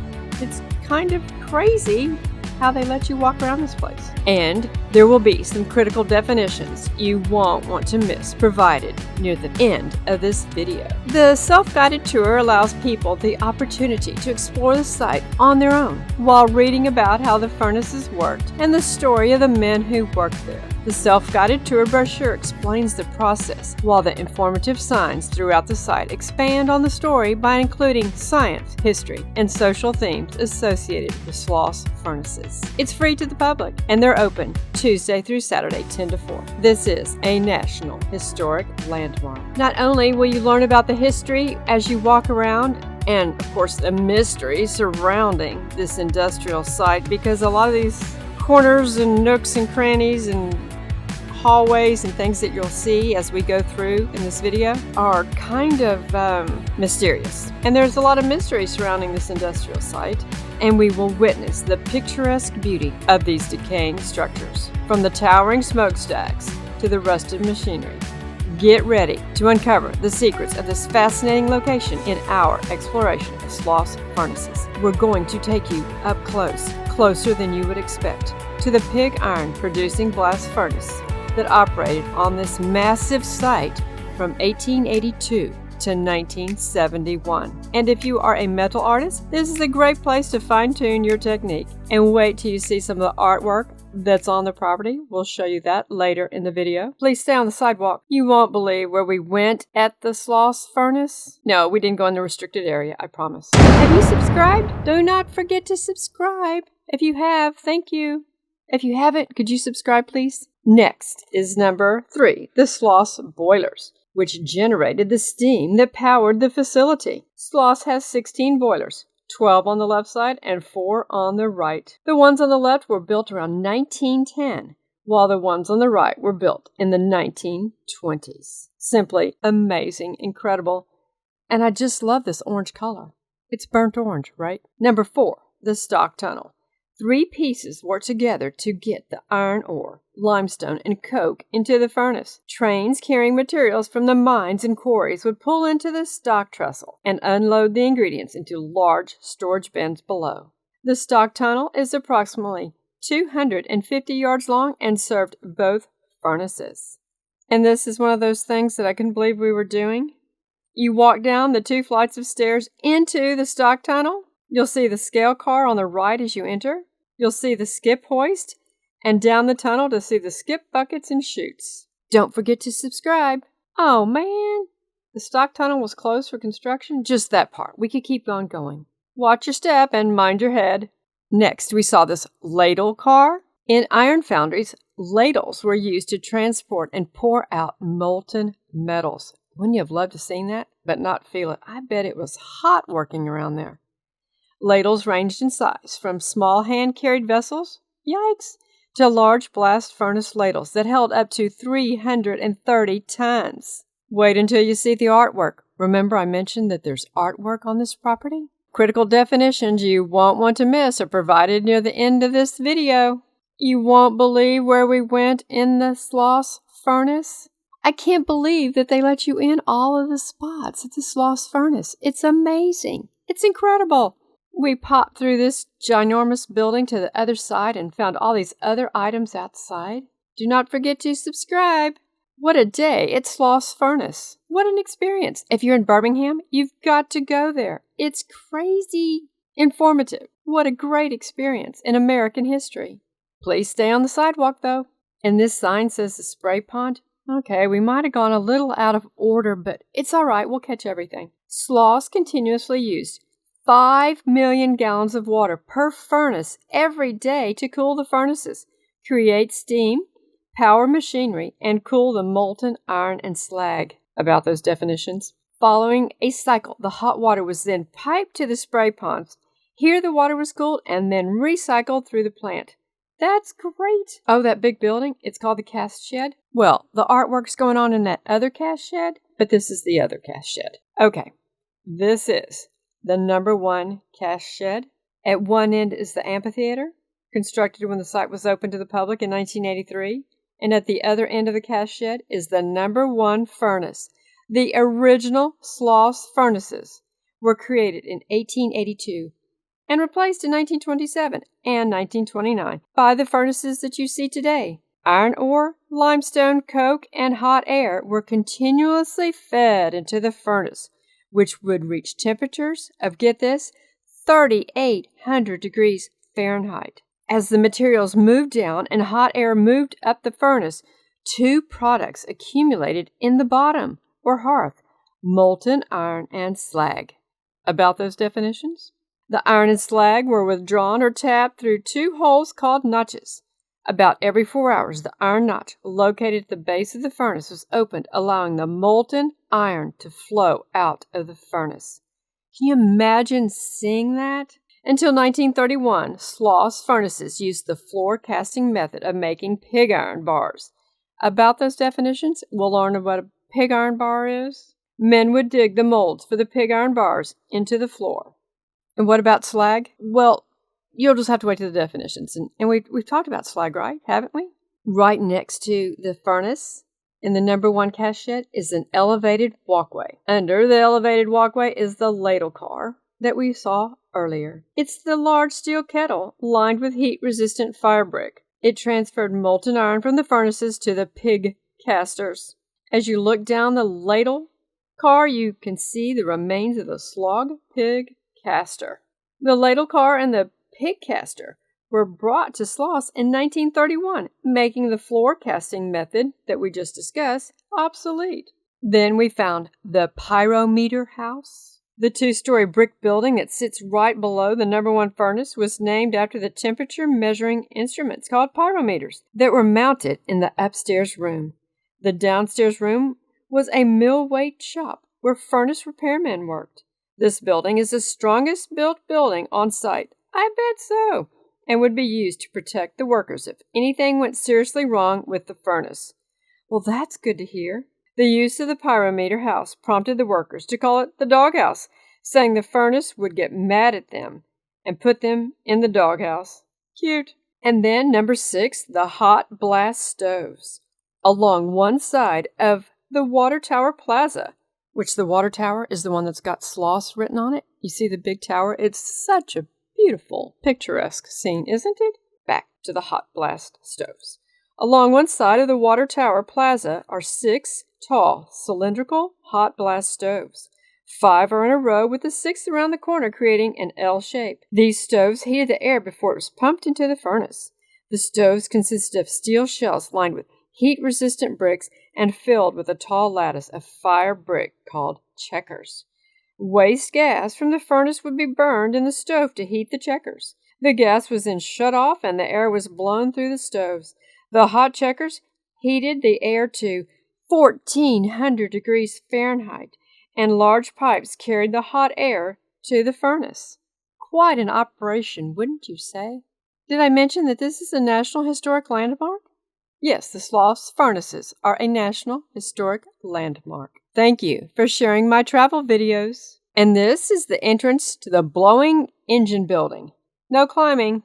It's kind of crazy how they let you walk around this place. And there will be some critical definitions you won't want to miss provided near the end of this video. The self-guided tour allows people the opportunity to explore the site on their own while reading about how the furnaces worked and the story of the men who worked there. The self-guided tour brochure explains the process, while the informative signs throughout the site expand on the story by including science, history, and social themes associated with Sloss furnaces. It's free to the public, and they're open Tuesday through Saturday, 10 to 4. This is a National Historic Landmark. Not only will you learn about the history as you walk around, and of course the mystery surrounding this industrial site, because a lot of these corners and nooks and crannies and hallways and things that you'll see as we go through in this video are kind of mysterious. And there's a lot of mystery surrounding this industrial site, and we will witness the picturesque beauty of these decaying structures, from the towering smokestacks to the rusted machinery. Get ready to uncover the secrets of this fascinating location in our exploration of Sloss furnaces. We're going to take you up close, closer than you would expect, to the pig iron producing blast furnace that operated on this massive site from 1882 to 1971. And if you are a metal artist, this is a great place to fine-tune your technique. And wait till you see some of the artwork that's on the property. We'll show you that later in the video. Please stay on the sidewalk. You won't believe where we went at the Sloss furnace. No, we didn't go in the restricted area, I promise. Have you subscribed? Do not forget to subscribe. If you have, thank you. If you haven't, could you subscribe, please? Next is number 3, the Sloss boilers, which generated the steam that powered the facility. Sloss has 16 boilers, 12 on the left side and 4 on the right. The ones on the left were built around 1910, while the ones on the right were built in the 1920s. Simply amazing, incredible, and I just love this orange color. It's burnt orange, right? Number 4, the stock tunnel. 3 pieces work together to get the iron ore, limestone, and coke into the furnace. Trains carrying materials from the mines and quarries would pull into the stock trestle and unload the ingredients into large storage bins below. The stock tunnel is approximately 250 yards long and served both furnaces. And this is one of those things that I couldn't believe we were doing. You walk down the 2 flights of stairs into the stock tunnel. You'll see the scale car on the right as you enter. You'll see the skip hoist, and down the tunnel to see the skip buckets and chutes. Don't forget to subscribe. Oh man, the stock tunnel was closed for construction? Just that part. We could keep on going. Watch your step and mind your head. Next, we saw this ladle car. In iron foundries, ladles were used to transport and pour out molten metals. Wouldn't you have loved to have seen that, but not feel it? I bet it was hot working around there. Ladles ranged in size from small hand-carried vessels, yikes, to large blast furnace ladles that held up to 330 tons. Wait until you see the artwork. Remember I mentioned that there's artwork on this property? Critical definitions you won't want to miss are provided near the end of this video. You won't believe where we went in the Sloss furnace. I can't believe that they let you in all of the spots at the Sloss furnace. It's amazing. It's incredible. We popped through this ginormous building to the other side and found all these other items outside. Do not forget to subscribe. What a day at Sloss Furnace. What an experience. If you're in Birmingham, you've got to go there. It's crazy informative. What a great experience in American history. Please stay on the sidewalk, though. And this sign says the spray pond. Okay, we might have gone a little out of order, but it's all right. We'll catch everything. Sloss continuously used 5 million gallons of water per furnace every day to cool the furnaces, create steam, power machinery, and cool the molten iron and slag. About those definitions. Following a cycle, the hot water was then piped to the spray ponds. Here the water was cooled and then recycled through the plant. That's great. Oh, that big building? It's called the cast shed? Well, the artwork's going on in that other cast shed, but this is the other cast shed. Okay, this is the number 1 cast shed. At one end is the amphitheater, constructed when the site was opened to the public in 1983. And at the other end of the cast shed is the number 1 furnace. The original Sloss furnaces were created in 1882 and replaced in 1927 and 1929 by the furnaces that you see today. Iron ore, limestone, coke, and hot air were continuously fed into the furnace, which would reach temperatures of, get this, 3,800 degrees Fahrenheit. As the materials moved down and hot air moved up the furnace, 2 products accumulated in the bottom, or hearth, molten iron and slag. About those definitions? The iron and slag were withdrawn or tapped through 2 holes called notches. About every 4 hours, the iron notch located at the base of the furnace was opened, allowing the molten iron to flow out of the furnace. Can you imagine seeing that? Until 1931, Sloss furnaces used the floor casting method of making pig iron bars. About those definitions, we'll learn what a pig iron bar is. Men would dig the molds for the pig iron bars into the floor. And what about slag? Well, you'll just have to wait to the definitions. And we've talked about slag, right? Haven't we? Right next to the furnace, in the number 1 cast shed, is an elevated walkway. Under the elevated walkway is the ladle car that we saw earlier. It's the large steel kettle lined with heat-resistant fire brick. It transferred molten iron from the furnaces to the pig casters. As you look down the ladle car, you can see the remains of the slog pig caster. The ladle car and the pig caster were brought to Sloss in 1931, making the floor casting method that we just discussed obsolete. Then we found the pyrometer house. The 2-story brick building that sits right below the number 1 furnace was named after the temperature measuring instruments called pyrometers that were mounted in the upstairs room. The downstairs room was a mill-weight shop where furnace repairmen worked. This building is the strongest built building on site. I bet so. And would be used to protect the workers if anything went seriously wrong with the furnace. Well, that's good to hear. The use of the pyrometer house prompted the workers to call it the doghouse, saying the furnace would get mad at them and put them in the doghouse. Cute. And then number 6, the hot blast stoves along one side of the Water Tower Plaza, which the Water Tower is the one that's got Sloss written on it. You see the big tower? It's such a beautiful, picturesque scene, isn't it? Back to the hot blast stoves. Along one side of the Water Tower Plaza are 6 tall, cylindrical hot blast stoves. 5 are in a row, with the 6th around the corner creating an L shape. These stoves heated the air before it was pumped into the furnace. The stoves consisted of steel shells lined with heat-resistant bricks and filled with a tall lattice of fire brick called checkers. Waste gas from the furnace would be burned in the stove to heat the checkers. The gas was then shut off and the air was blown through the stoves. The hot checkers heated the air to 1,400 degrees Fahrenheit, and large pipes carried the hot air to the furnace. Quite an operation, wouldn't you say? Did I mention that this is a National Historic Landmark? Yes, the Sloss furnaces are a National Historic Landmark. Thank you for sharing my travel videos. And this is the entrance to the Blowing Engine Building. No climbing.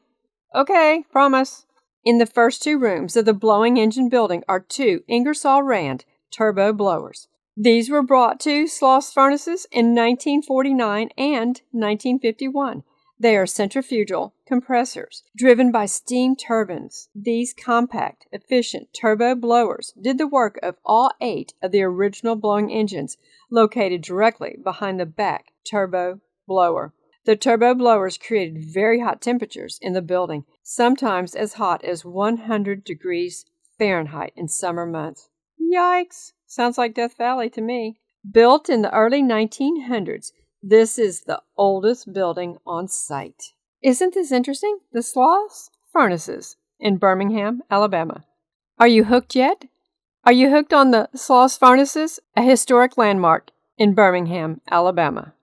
Okay, promise. In the first 2 rooms of the Blowing Engine Building are 2 Ingersoll Rand turbo blowers. These were brought to Sloss furnaces in 1949 and 1951. They are centrifugal compressors driven by steam turbines. These compact, efficient turbo blowers did the work of all 8 of the original blowing engines located directly behind the back turbo blower. The turbo blowers created very hot temperatures in the building, sometimes as hot as 100 degrees Fahrenheit in summer months. Yikes! Sounds like Death Valley to me. Built in the early 1900s, this is the oldest building on site. Isn't this interesting? The Sloss furnaces in Birmingham, Alabama. Are you hooked yet? Are you hooked on the Sloss furnaces, a historic landmark in Birmingham, Alabama?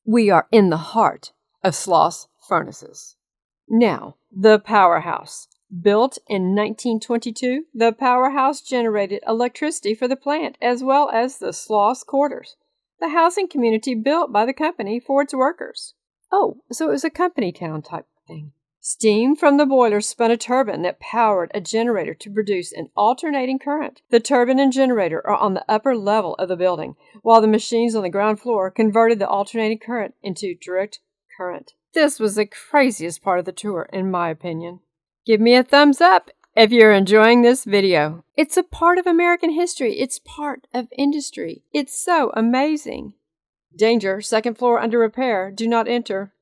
We are in the heart of Sloss furnaces. Now, the powerhouse. Built in 1922, the powerhouse generated electricity for the plant as well as the Sloss quarters, the housing community built by the company for its workers. Oh, so it was a company town type thing. Steam from the boiler spun a turbine that powered a generator to produce an alternating current. The turbine and generator are on the upper level of the building, while the machines on the ground floor converted the alternating current into direct current. This was the craziest part of the tour, in my opinion. Give me a thumbs up if you're enjoying this video. It's a part of American history. It's part of industry. It's so amazing. Danger, 2nd floor under repair. Do not enter.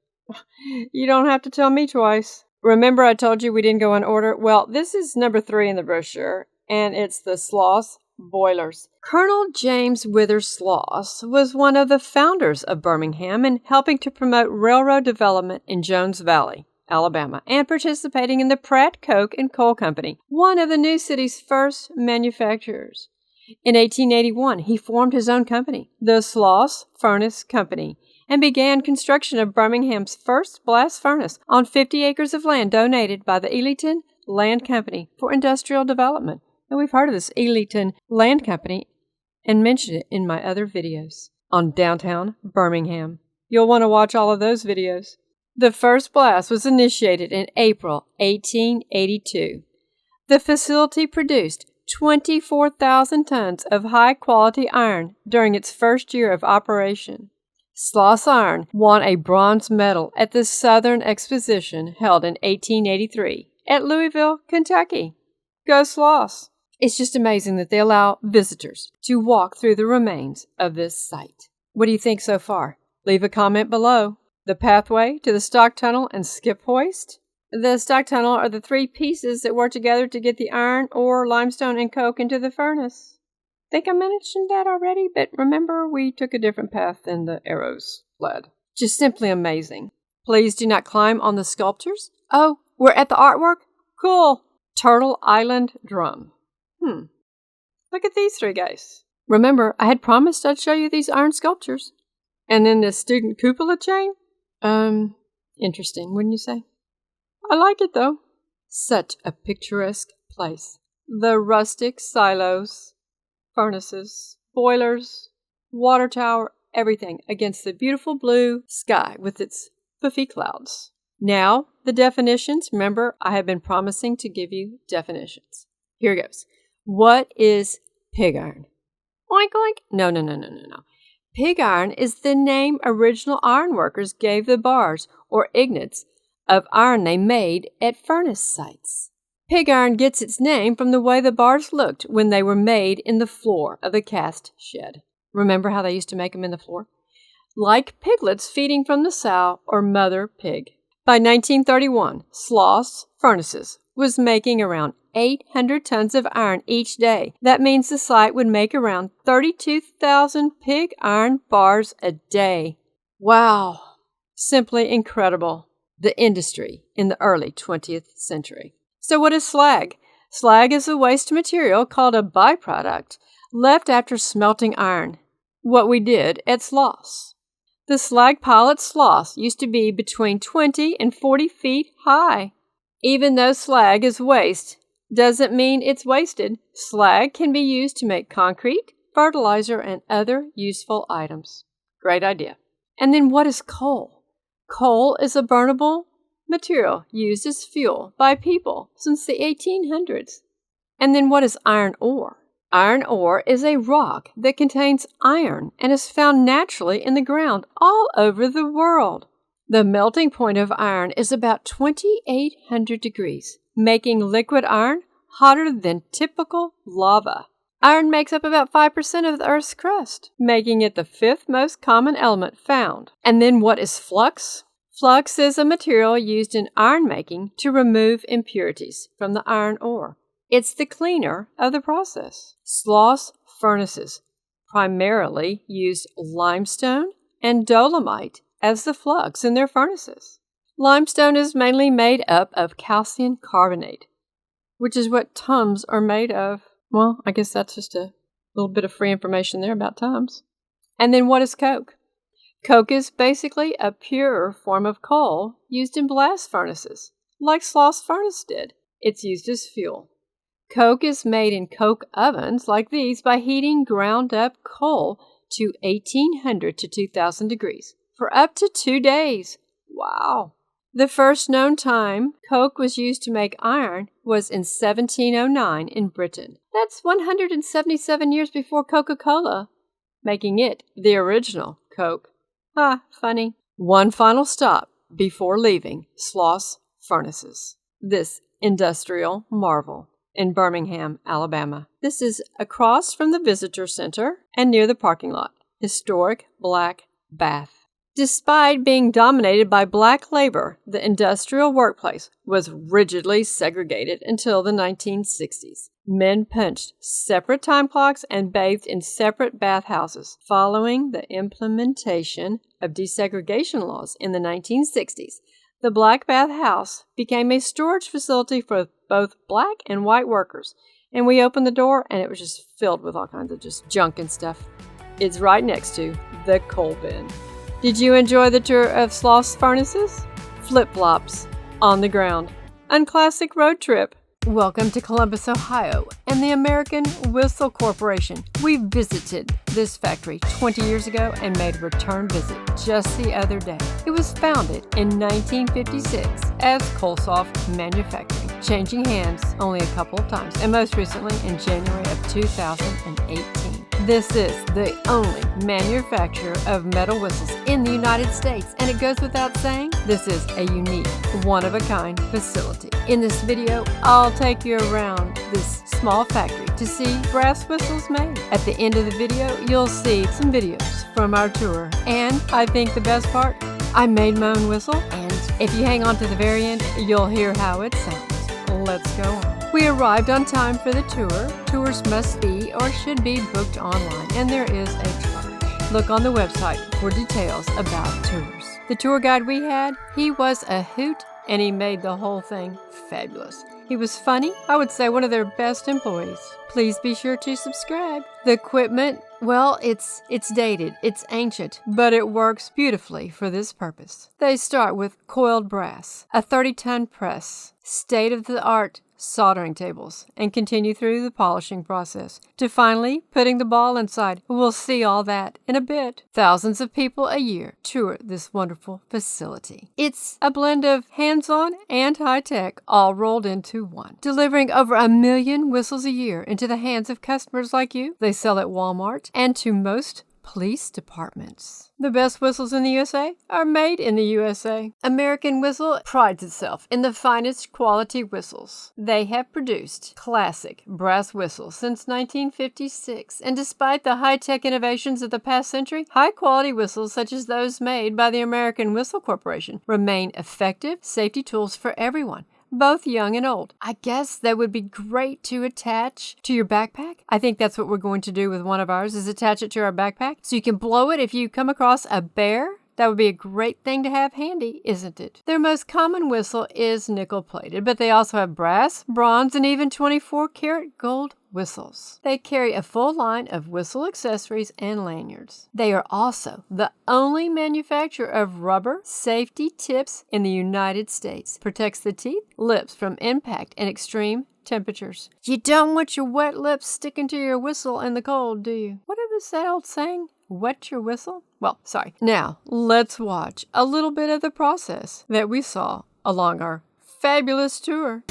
You don't have to tell me twice. Remember I told you we didn't go in order? Well, this is number 3 in the brochure, and it's the Sloss boilers. Colonel James Withers Sloss was one of the founders of Birmingham and helping to promote railroad development in Jones Valley, Alabama, and participating in the Pratt Coke and Coal Company, one of the new city's first manufacturers. In 1881, he formed his own company, the Sloss Furnace Company, and began construction of Birmingham's first blast furnace on 50 acres of land donated by the Elon Land Company for industrial development. And we've heard of this Elon Land Company and mentioned it in my other videos on downtown Birmingham. You'll want to watch all of those videos. The first blast was initiated in April 1882. The facility produced 24,000 tons of high-quality iron during its first year of operation. Sloss Iron won a bronze medal at the Southern Exposition held in 1883 at Louisville, Kentucky. Go Sloss! It's just amazing that they allow visitors to walk through the remains of this site. What do you think so far? Leave a comment below. The pathway to the stock tunnel and skip hoist? The stock tunnel are the 3 pieces that work together to get the iron, ore, limestone, and coke into the furnace. Think I mentioned that already, but remember we took a different path than the arrows led. Just simply amazing. Please do not climb on the sculptures. Oh, we're at the artwork? Cool. Turtle Island drum. Look at these 3 guys. Remember, I had promised I'd show you these iron sculptures. And then this student cupola chain? Interesting, wouldn't you say? I like it, though. Such a picturesque place. The rustic silos, furnaces, boilers, water tower, everything against the beautiful blue sky with its puffy clouds. Now, the definitions. Remember, I have been promising to give you definitions. Here goes. What is pig iron? Oink, oink. No. Pig iron is the name original ironworkers gave the bars or ingots of iron they made at furnace sites. Pig iron gets its name from the way the bars looked when they were made in the floor of the cast shed. Remember how they used to make them in the floor? Like piglets feeding from the sow or mother pig. By 1931, Sloss Furnaces was making around 800 tons of iron each day. That means the site would make around 32,000 pig iron bars a day. Wow! Simply incredible. The industry in the early 20th century. So what is slag? Slag is a waste material called a byproduct left after smelting iron. What we did at Sloss. The slag pile at Sloss used to be between 20 and 40 feet high. Even though slag is waste, doesn't mean it's wasted. Slag can be used to make concrete, fertilizer, and other useful items. Great idea. And then what is coal? Coal is a burnable material used as fuel by people since the 1800s. And then what is iron ore? Iron ore is a rock that contains iron and is found naturally in the ground all over the world. The melting point of iron is about 2,800 degrees, making liquid iron hotter than typical lava. Iron makes up about 5% of the Earth's crust, making it the fifth most common element found. And then what is flux? Flux is a material used in iron making to remove impurities from the iron ore. It's the cleaner of the process. Sloss furnaces primarily used limestone and dolomite as the flux in their furnaces. Limestone is mainly made up of calcium carbonate, which is what Tums are made of. Well, I guess that's just a little bit of free information there about Tums. And then what is coke? Coke is basically a purer form of coal used in blast furnaces, like Sloss furnace did. It's used as fuel. Coke is made in coke ovens like these by heating ground up coal to 1,800 to 2,000 degrees for up to 2 days. Wow! The first known time coke was used to make iron was in 1709 in Britain. That's 177 years before Coca-Cola, making it the original Coke. Funny. One final stop before leaving Sloss Furnaces. This industrial marvel in Birmingham, Alabama. This is across from the visitor center and near the parking lot. Historic black bath. Despite being dominated by black labor, the industrial workplace was rigidly segregated until the 1960s. Men punched separate time clocks and bathed in separate bathhouses. Following the implementation of desegregation laws in the 1960s, the black bathhouse became a storage facility for both black and white workers. And we opened the door and it was just filled with all kinds of just junk and stuff. It's right next to the coal bin. Did you enjoy the tour of Sloss Furnaces? Flip-flops on the ground. Unclassic road trip. Welcome to Columbus, Ohio, and the American Whistle Corporation. We visited this factory 20 years ago and made a return visit just the other day. It was founded in 1956 as Colsoft Manufacturing, changing hands only a couple of times, and most recently in January of 2018. This is the only manufacturer of metal whistles in the United States, and it goes without saying, this is a unique, one-of-a-kind facility. In this video, I'll take you around this small factory to see brass whistles made. At the end of the video, you'll see some videos from our tour, and I think the best part, I made my own whistle, and if you hang on to the very end, you'll hear how it sounds. Let's go on. We arrived on time for the tour. Tours must be or should be booked online, and there is a charge. Look on the website for details about tours. The tour guide we had, he was a hoot, and he made the whole thing fabulous. He was funny. I would say one of their best employees. Please be sure to subscribe. The equipment, well, it's dated, it's ancient, but it works beautifully for this purpose. They start with coiled brass, a 30-ton press, state-of-the-art soldering tables, and continue through the polishing process, to finally putting the ball inside. We'll see all that in a bit. Thousands of people a year tour this wonderful facility. It's a blend of hands-on and high-tech, all rolled into one, delivering over 1 million whistles a year into the hands of customers like you. They sell at Walmart and to most police departments. The best whistles in the USA are made in the USA. American Whistle prides itself in the finest quality whistles. They have produced classic brass whistles since 1956, and despite the high-tech innovations of the past century, high-quality whistles such as those made by the American Whistle Corporation remain effective safety tools for everyone, both young and old. I guess that would be great to attach to your backpack. I think that's what we're going to do with one of ours, is attach it to our backpack so you can blow it if you come across a bear. That would be a great thing to have handy, isn't it? Their most common whistle is nickel-plated, but they also have brass, bronze, and even 24-karat gold whistles. They carry a full line of whistle accessories and lanyards. They are also the only manufacturer of rubber safety tips in the United States. Protects the teeth, lips from impact and extreme temperatures. You don't want your wet lips sticking to your whistle in the cold, do you? What was that old saying? Wet your whistle? Well, sorry. Now, let's watch a little bit of the process that we saw along our fabulous tour.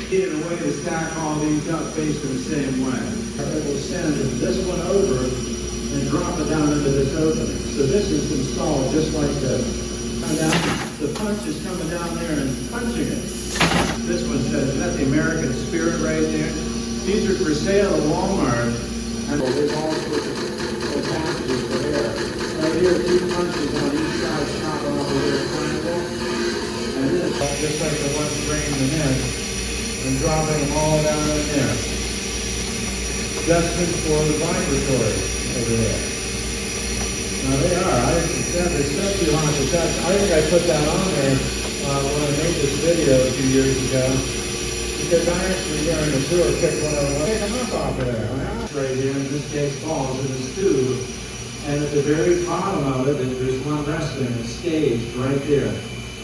Get a way to stack all these up facing the same way. It will send this one over and drop it down into this opening. So this is installed just like this. The punch is coming down there and punching it. This one says, that's the American Spirit right there. These are for sale at Walmart. And there's all sorts of packages for air. Right here, 2 punches on each side, chop off a little triangle. And this, just like the one spraying the net, and dropping them all down in there. Adjustments for the vibratory over there. Now they are. They're so hard to touch. I think I put that on there when I made this video a few years ago, because I actually during the tour picked one of them. Take them up off of there. Right here, in this case, falls in this tube, and at the very bottom of it, there's one resting, it's staged right there.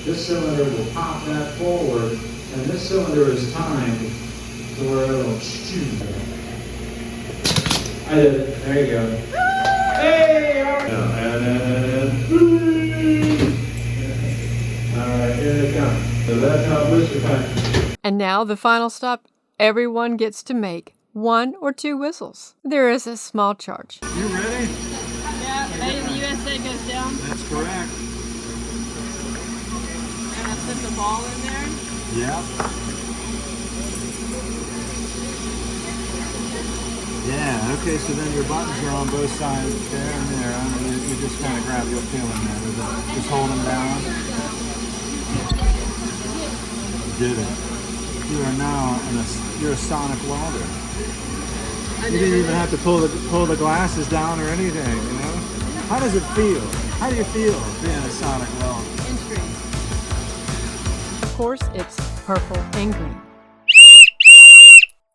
This cylinder will pop that forward, and this cylinder is timed to where it'll shoot. I did it. There you go. Hey! Alright, here they come. So that's how booster pack. And now the final stop. Everyone gets to make 1 or 2 whistles. There is a small charge. You ready? Yeah, made in the USA goes down. That's correct. And I put the ball in there. Yep. Yeah, okay, so then your buttons are on both sides, there and there. You just kind of grab, you'll feel them there. Just hold them down. Did it. You are now you're a sonic welder. You didn't even have to pull the glasses down or anything, you know? How does it feel? How do you feel being a sonic welder? Intrigued. Of course, it's purple and green.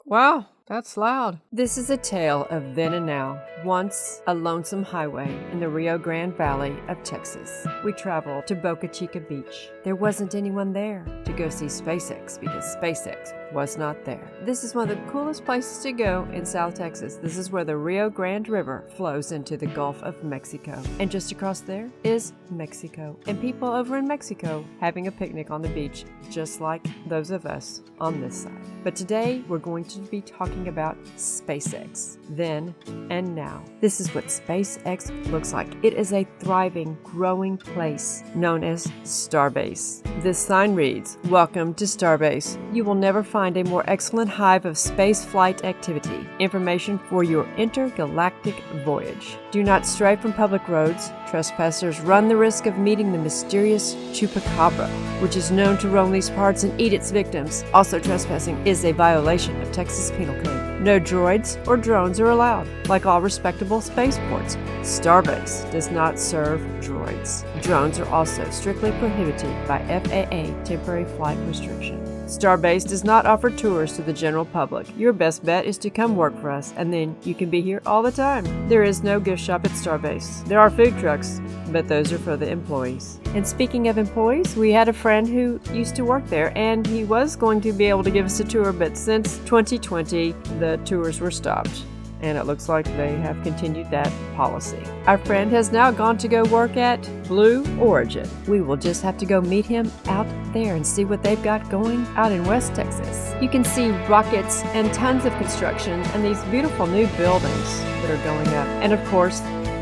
Wow. That's loud. This is a tale of then and now. Once a lonesome highway in the Rio Grande Valley of Texas. We traveled to Boca Chica Beach. There wasn't anyone there to go see SpaceX because SpaceX was not there. This is one of the coolest places to go in South Texas. This is where the Rio Grande River flows into the Gulf of Mexico. And just across there is Mexico. And people over in Mexico having a picnic on the beach, just like those of us on this side. But today we're going to be talking about SpaceX, then and now. This is what SpaceX looks like. It is a thriving, growing place known as Starbase. This sign reads, "Welcome to Starbase. You will never find a more excellent hive of space flight activity. Information for your intergalactic voyage. Do not stray from public roads. Trespassers run the risk of meeting the mysterious chupacabra, which is known to roam these parts and eat its victims. Also, trespassing is a violation of Texas Penal Code. No droids or drones are allowed. Like all respectable spaceports, Starbase does not serve droids. Drones are also strictly prohibited by FAA temporary flight restriction. Starbase does not offer tours to the general public. Your best bet is to come work for us, and then you can be here all the time. There is no gift shop at Starbase. There are food trucks, but those are for the employees. And speaking of employees, we had a friend who used to work there, and he was going to be able to give us a tour, but since 2020, the tours were stopped. And it looks like they have continued that policy. Our friend has now gone to go work at Blue Origin. We will just have to go meet him out there and see what they've got going out in West Texas. You can see rockets and tons of construction and these beautiful new buildings that are going up. And of course,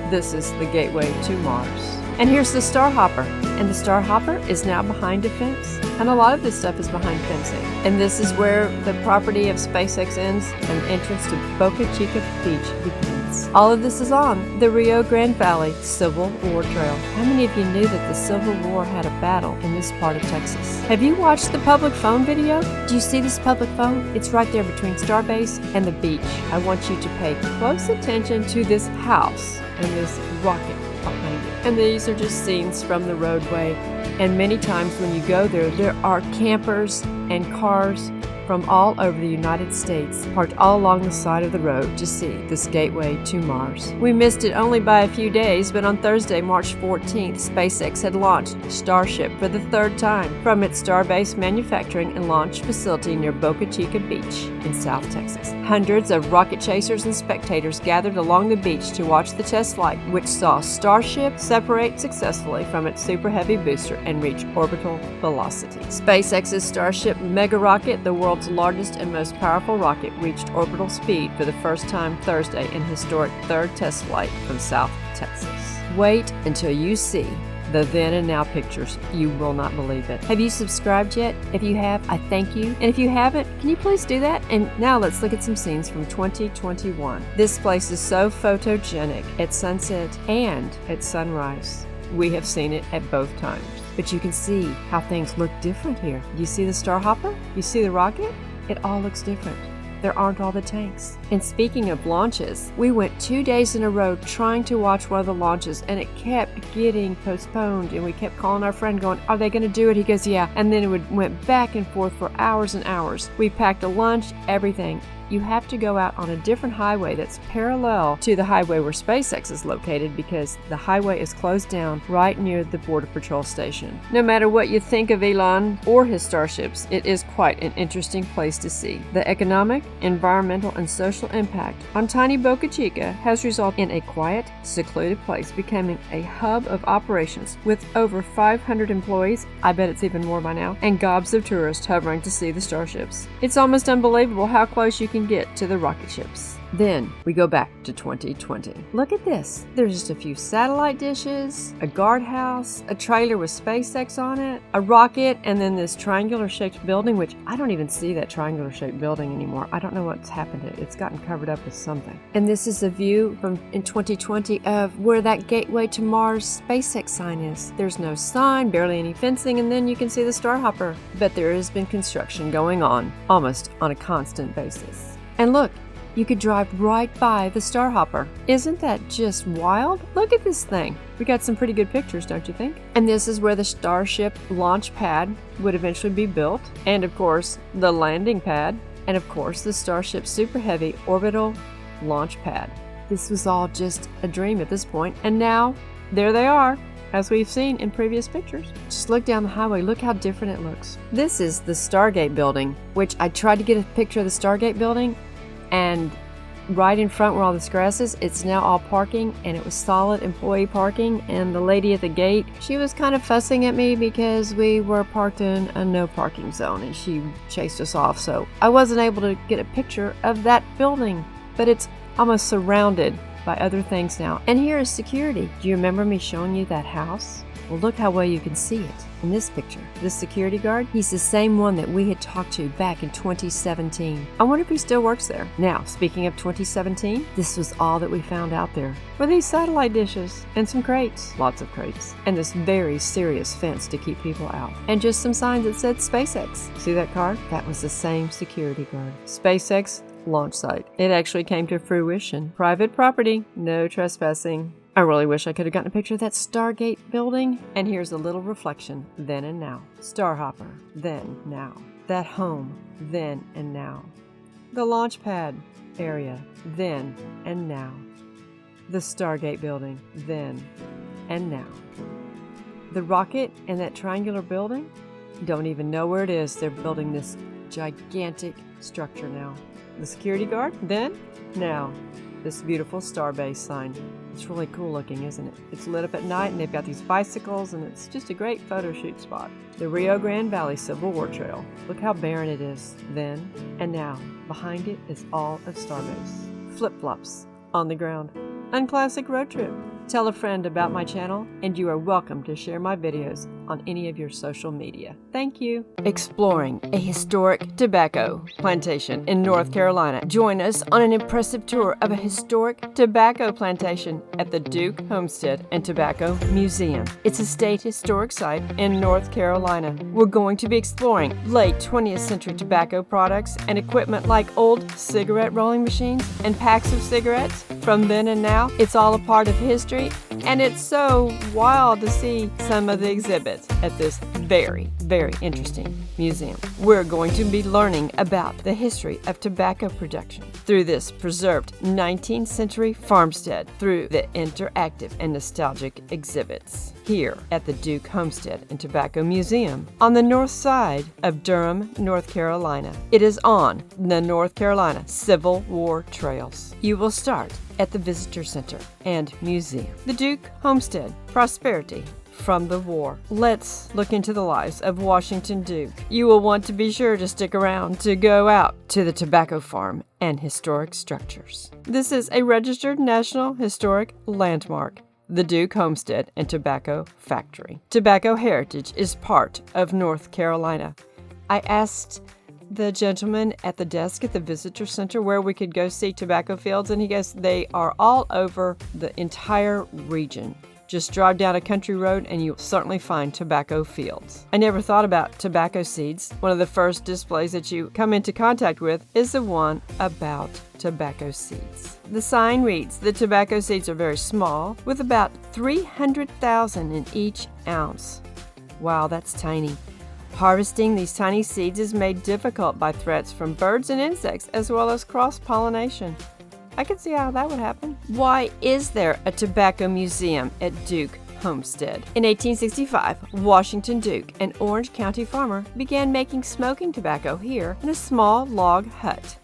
this is the gateway to Mars. And here's the Star Hopper. And the Star Hopper is now behind a fence. And a lot of this stuff is behind fencing. And this is where the property of SpaceX ends and the entrance to Boca Chica Beach begins. All of this is on the Rio Grande Valley Civil War Trail. How many of you knew that the Civil War had a battle in this part of Texas? Have you watched the public phone video? Do you see this public phone? It's right there between Starbase and the beach. I want you to pay close attention to this house and this rocket behind it. And these are just scenes from the roadway. And many times when you go there, there are campers and cars from all over the United States parked all along the side of the road to see this gateway to Mars. We missed it only by a few days, but on Thursday, March 14th, SpaceX had launched Starship for the third time from its Starbase manufacturing and launch facility near Boca Chica Beach in South Texas. Hundreds of rocket chasers and spectators gathered along the beach to watch the test flight, which saw Starship separate successfully from its Super Heavy booster and reach orbital velocity. SpaceX's Starship mega rocket, the world's largest and most powerful rocket, reached orbital speed for the first time Thursday in historic third test flight from South Texas. Wait until you see the then and now pictures. You will not believe it. Have you subscribed yet? If you have, I thank you. And if you haven't, can you please do that? And now let's look at some scenes from 2021. This place is so photogenic at sunset and at sunrise. We have seen it at both times. But you can see how things look different here. You see the Star Hopper? You see the rocket? It all looks different. There aren't all the tanks. And speaking of launches, we went 2 days in a row trying to watch one of the launches, and it kept getting postponed, and we kept calling our friend going, are they going to do it? He goes, yeah. And then it went back and forth for hours and hours. We packed a lunch, everything. You have to go out on a different highway that's parallel to the highway where SpaceX is located because the highway is closed down right near the Border Patrol station. No matter what you think of Elon or his starships, it is quite an interesting place to see. The economic, environmental, and social impact on tiny Boca Chica has resulted in a quiet, secluded place becoming a hub of operations with over 500 employees, I bet it's even more by now, and gobs of tourists hovering to see the starships. It's almost unbelievable how close you can get to the rocket ships. Then we go back to 2020. Look at this. There's just a few satellite dishes, a guardhouse, a trailer with SpaceX on it, a rocket, and then this triangular-shaped building, which I don't even see that triangular-shaped building anymore. I don't know what's happened to it. It's gotten covered up with something. And this is a view from in 2020 of where that gateway to Mars SpaceX sign is. There's no sign, barely any fencing, and then you can see the Star Hopper. But there has been construction going on almost on a constant basis. And look, you could drive right by the Star Hopper. Isn't that just wild? Look at this thing. We got some pretty good pictures, don't you think? And this is where the Starship launch pad would eventually be built. And of course, the landing pad. And of course, the Starship Super Heavy orbital launch pad. This was all just a dream at this point. And now, there they are, as we've seen in previous pictures. Just look down the highway. Look how different it looks. This is the Stargate building, which I tried to get a picture of the Stargate building, and right in front where all this grass is, it's now all parking, and it was solid employee parking. And the lady at the gate, she was kind of fussing at me because we were parked in a no parking zone, and she chased us off. So I wasn't able to get a picture of that building, but it's almost surrounded by other things now. And here is security. Do you remember me showing you that house? Well, look how well you can see it in this picture. This security guard, he's the same one that we had talked to back in 2017. I wonder if he still works there. Now, speaking of 2017, this was all that we found out there. Were these satellite dishes and some crates, lots of crates, and this very serious fence to keep people out. And just some signs that said SpaceX. See that car? That was the same security guard. SpaceX launch site. It actually came to fruition. Private property, no trespassing. I really wish I could have gotten a picture of that Stargate building. And here's a little reflection, then and now. Star Hopper, then, now. that home, then and now. The launch pad area, then and now. The Stargate building, then and now. The rocket and that triangular building? Don't even know where it is. They're building this gigantic structure now. The security guard, then, now. This beautiful Starbase sign. It's really cool looking, isn't it? It's lit up at night and they've got these bicycles and it's just a great photo shoot spot. The Rio Grande Valley Civil War Trail. Look how barren it is then and now. Behind it is all of Starbase. Flip-flops on the ground. Unclassic road trip. Tell a friend about my channel, and you are welcome to share my videos on any of your social media. Thank you. Exploring a historic tobacco plantation in North Carolina. Join us on an impressive tour of a historic tobacco plantation at the Duke Homestead and Tobacco Museum. It's a state historic site in North Carolina. We're going to be exploring late 20th century tobacco products and equipment like old cigarette rolling machines and packs of cigarettes from then and now. It's all a part of history. And it's so wild to see some of the exhibits at this very, very interesting museum. We're going to be learning about the history of tobacco production through this preserved 19th century farmstead through the interactive and nostalgic exhibits here at the Duke Homestead and Tobacco Museum on the north side of Durham, North Carolina. It is on the North Carolina Civil War trails. You will start at the Visitor Center and Museum. The Duke Homestead, Prosperity from the War. Let's look into the lives of Washington Duke. You will want to be sure to stick around to go out to the tobacco farm and historic structures. This is a registered National Historic Landmark, the Duke Homestead and Tobacco Factory. Tobacco heritage is part of North Carolina. I asked the gentleman at the desk at the visitor center where we could go see tobacco fields, and he goes, they are all over the entire region. Just drive down a country road and you'll certainly find tobacco fields. I never thought about tobacco seeds. One of the first displays that you come into contact with is the one about tobacco seeds. The sign reads, the tobacco seeds are very small, with about 300,000 in each ounce. Wow, that's tiny. Harvesting these tiny seeds is made difficult by threats from birds and insects, as well as cross-pollination. I can see how that would happen. Why is there a tobacco museum at Duke Homestead? In 1865, Washington Duke, an Orange County farmer, began making smoking tobacco here in a small log hut.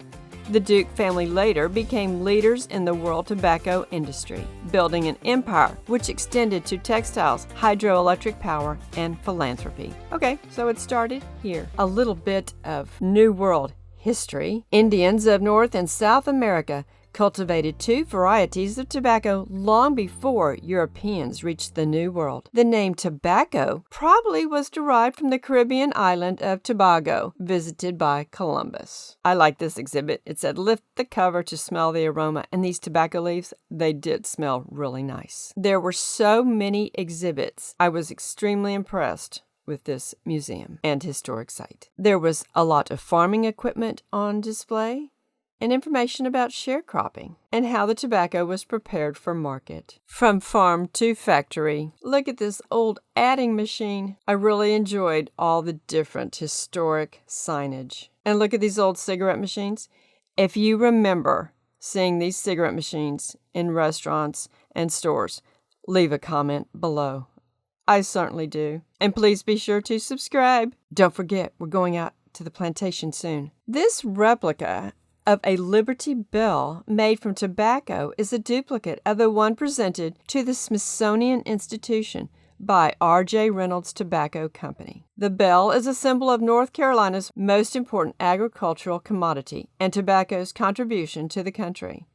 The Duke family later became leaders in the world tobacco industry, building an empire which extended to textiles, hydroelectric power, and philanthropy. Okay, so it started here. A little bit of New World history. Indians of North and South America cultivated two varieties of tobacco long before Europeans reached the New World. The name tobacco probably was derived from the Caribbean island of Tobago, visited by Columbus. I like this exhibit. It said, lift the cover to smell the aroma, and these tobacco leaves, they did smell really nice. There were so many exhibits. I was extremely impressed with this museum and historic site. There was a lot of farming equipment on display, and information about sharecropping and how the tobacco was prepared for market. From farm to factory. Look at this old adding machine. I really enjoyed all the different historic signage. And look at these old cigarette machines. If you remember seeing these cigarette machines in restaurants and stores, leave a comment below. I certainly do. And please be sure to subscribe. Don't forget, we're going out to the plantation soon. This replica of a Liberty Bell made from tobacco is a duplicate of the one presented to the Smithsonian Institution by R.J. Reynolds Tobacco Company. The bell is a symbol of North Carolina's most important agricultural commodity and tobacco's contribution to the country.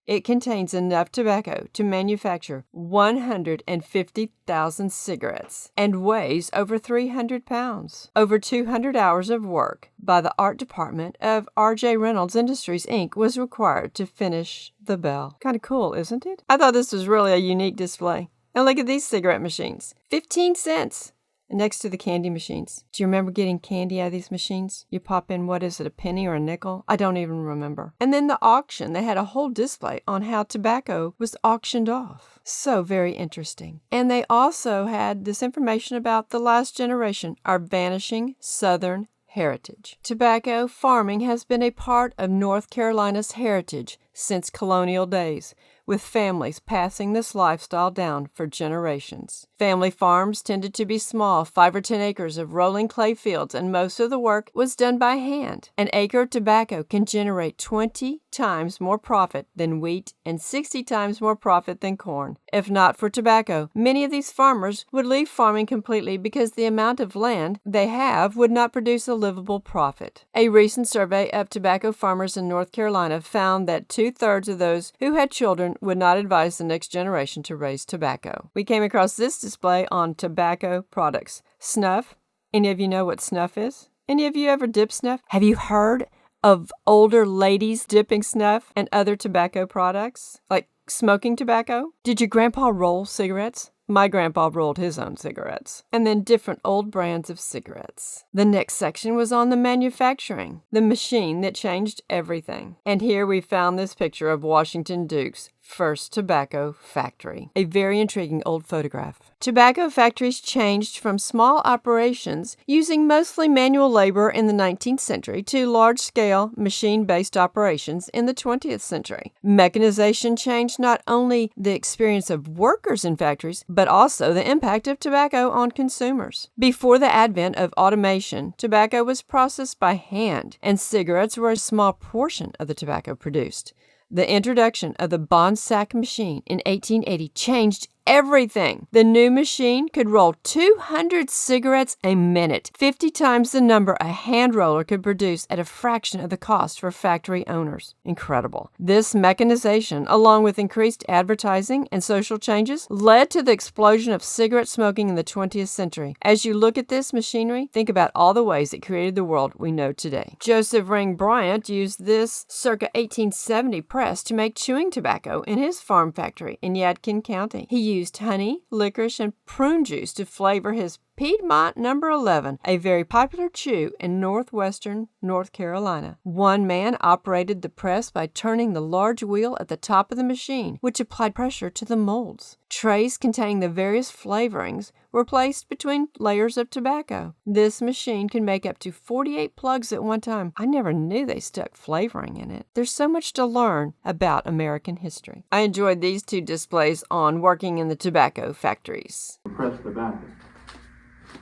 It contains enough tobacco to manufacture 150,000 cigarettes and weighs over 300 pounds. Over 200 hours of work by the art department of R.J. Reynolds Industries, Inc. was required to finish the bell. Kind of cool, isn't it? I thought this was really a unique display. And look at these cigarette machines. 15 cents. Next to the candy machines. Do you remember getting candy out of these machines? You pop in, what is it, a penny or a nickel? I don't even remember. And then the auction. They had a whole display on how tobacco was auctioned off. So very interesting. And they also had this information about the last generation, our vanishing Southern heritage. Tobacco farming has been a part of North Carolina's heritage since colonial days, with families passing this lifestyle down for generations. Family farms tended to be small, 5 or 10 acres of rolling clay fields, and most of the work was done by hand. An acre of tobacco can generate 20 times more profit than wheat and 60 times more profit than corn. If not for tobacco, many of these farmers would leave farming completely because the amount of land they have would not produce a livable profit. A recent survey of tobacco farmers in North Carolina found that 2/3 of those who had children would not advise the next generation to raise tobacco. We came across this display on tobacco products. Snuff. Any of you know what snuff is? Any of you ever dip snuff? Have you heard of older ladies dipping snuff and other tobacco products, like smoking tobacco? Did your grandpa roll cigarettes? My grandpa rolled his own cigarettes. And then different old brands of cigarettes. The next section was on the manufacturing, the machine that changed everything. And here we found this picture of Washington Duke's first tobacco factory. A very intriguing old photograph. Tobacco factories changed from small operations using mostly manual labor in the 19th century to large-scale machine-based operations in the 20th century. Mechanization changed not only the experience of workers in factories, but also the impact of tobacco on consumers. Before the advent of automation, tobacco was processed by hand, and cigarettes were a small portion of the tobacco produced. The introduction of the bond sack machine in 1880 changed everything. The new machine could roll 200 cigarettes a minute, 50 times the number a hand roller could produce at a fraction of the cost for factory owners. Incredible. This mechanization, along with increased advertising and social changes, led to the explosion of cigarette smoking in the 20th century. As you look at this machinery, think about all the ways it created the world we know today. Joseph Ring Bryant used this circa 1870 press to make chewing tobacco in his farm factory in Yadkin County. He used honey, licorice, and prune juice to flavor his Piedmont No. 11, a very popular chew in northwestern North Carolina. One man operated the press by turning the large wheel at the top of the machine, which applied pressure to the molds. Trays containing the various flavorings were placed between layers of tobacco. This machine can make up to 48 plugs at one time. I never knew they stuck flavoring in it. There's so much to learn about American history. I enjoyed these two displays on working in the tobacco factories. Press tobacco.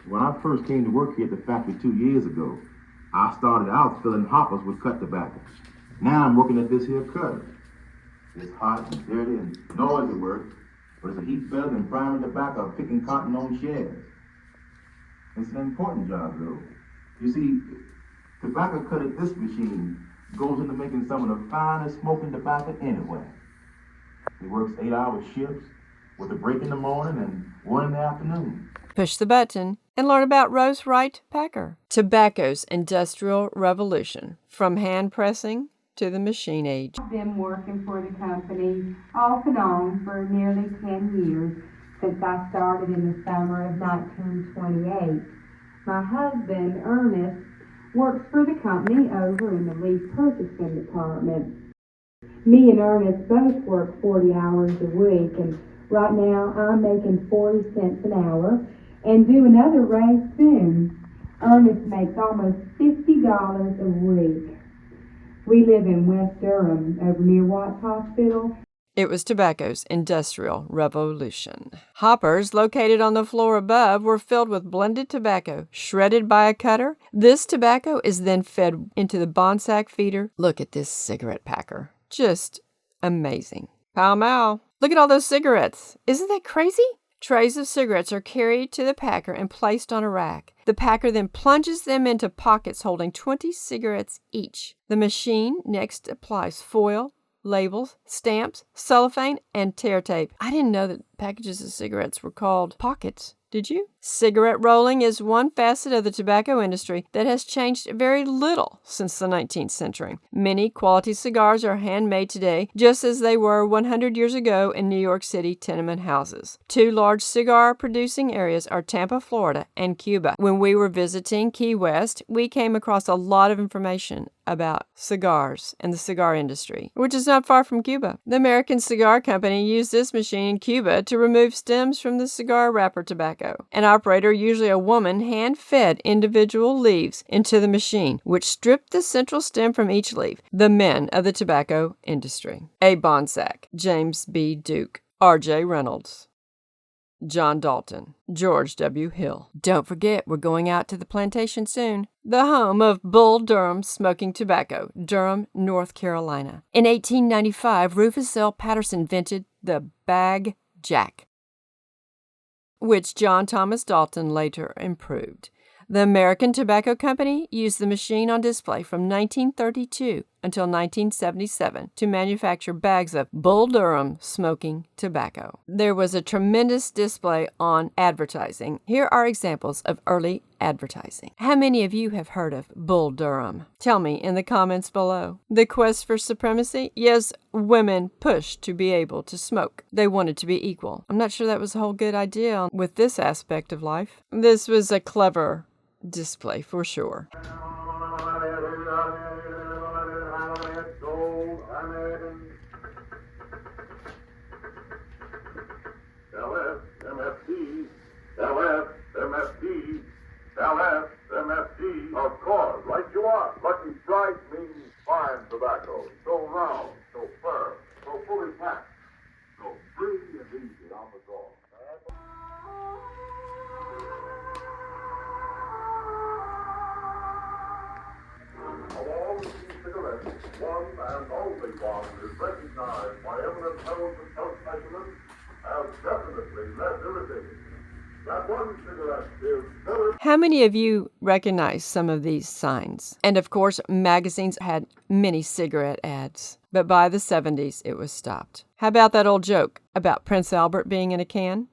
When I first came to work here at the factory 2 years ago, I started out filling hoppers with cut tobacco. Now I'm working at this here cutter. It's hot and dirty and noisy work, but it's a heap better than priming tobacco or picking cotton on sheds. It's an important job though. You see, tobacco cut at this machine goes into making some of the finest smoking tobacco anywhere. It works 8-hour shifts with a break in the morning and one in the afternoon. Push the button and learn about Rose Wright Packer. Tobacco's Industrial Revolution, from hand pressing to the machine age. I've been working for the company off and on for nearly 10 years since I started in the summer of 1928. My husband, Ernest, works for the company over in the leaf purchasing department. Me and Ernest both work 40 hours a week, and right now I'm making 40 cents an hour and due another raise soon. Ernest makes almost $50 a week. We live in West Durham, over near Watts Hospital. It was tobacco's Industrial Revolution. Hoppers located on the floor above were filled with blended tobacco, shredded by a cutter. This tobacco is then fed into the bond sack feeder. Look at this cigarette packer. Just amazing. Pow mow. Look at all those cigarettes. Isn't that crazy? Trays of cigarettes are carried to the packer and placed on a rack. The packer then plunges them into pockets holding 20 cigarettes each. The machine next applies foil, labels, stamps, cellophane, and tear tape. I didn't know that packages of cigarettes were called pockets. Did you? Cigarette rolling is one facet of the tobacco industry that has changed very little since the 19th century. Many quality cigars are handmade today, just as they were 100 years ago in New York City tenement houses. Two large cigar producing areas are Tampa, Florida, and Cuba. When we were visiting Key West, we came across a lot of information about cigars and the cigar industry, which is not far from Cuba. The American Cigar Company used this machine in Cuba to remove stems from the cigar wrapper tobacco. And operator, usually a woman, hand-fed individual leaves into the machine, which stripped the central stem from each leaf. The men of the tobacco industry. A. Bonsack, James B. Duke, R.J. Reynolds, John Dalton, George W. Hill. Don't forget, we're going out to the plantation soon. The home of Bull Durham smoking tobacco, Durham, North Carolina. In 1895, Rufus L. Patterson invented the Bag Jack, which John Thomas Dalton later improved. The American Tobacco Company used the machine on display from 1932 until 1977 to manufacture bags of Bull Durham smoking tobacco. There was a tremendous display on advertising. Here are examples of early advertising. How many of you have heard of Bull Durham? Tell me in the comments below. The quest for supremacy? Yes, women pushed to be able to smoke. They wanted to be equal. I'm not sure that was a whole good idea with this aspect of life. This was a clever display for sure. LSMFT, LSMFT, LSMFT. Of course, right you are. Lucky Strike means fine tobacco. So round, so firm, so fully packed, so free and easy on the go. Of all of these cigarettes, one and only one is recognized by eminent nose and health specialists as definitely less irritating. That one cigarette is better. How many of you recognize some of these signs? And of course, magazines had many cigarette ads, but by the 70s, it was stopped. How about that old joke about Prince Albert being in a can?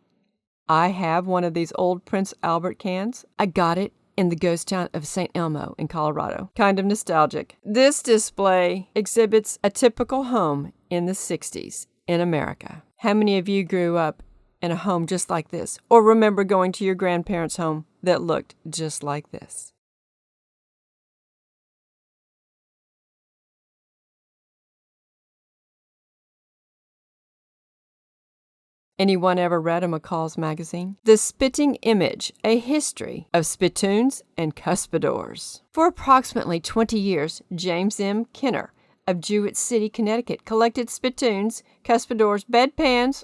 I have one of these old Prince Albert cans. I got it in the ghost town of St. Elmo in Colorado. Kind of nostalgic. This display exhibits a typical home in the 60s in America. How many of you grew up in a home just like this, or remember going to your grandparents' home that looked just like this? Anyone ever read a McCall's magazine? The Spitting Image, a history of spittoons and cuspidors. For approximately 20 years, James M. Kenner of Jewett City, Connecticut, collected spittoons, cuspidors, bedpans,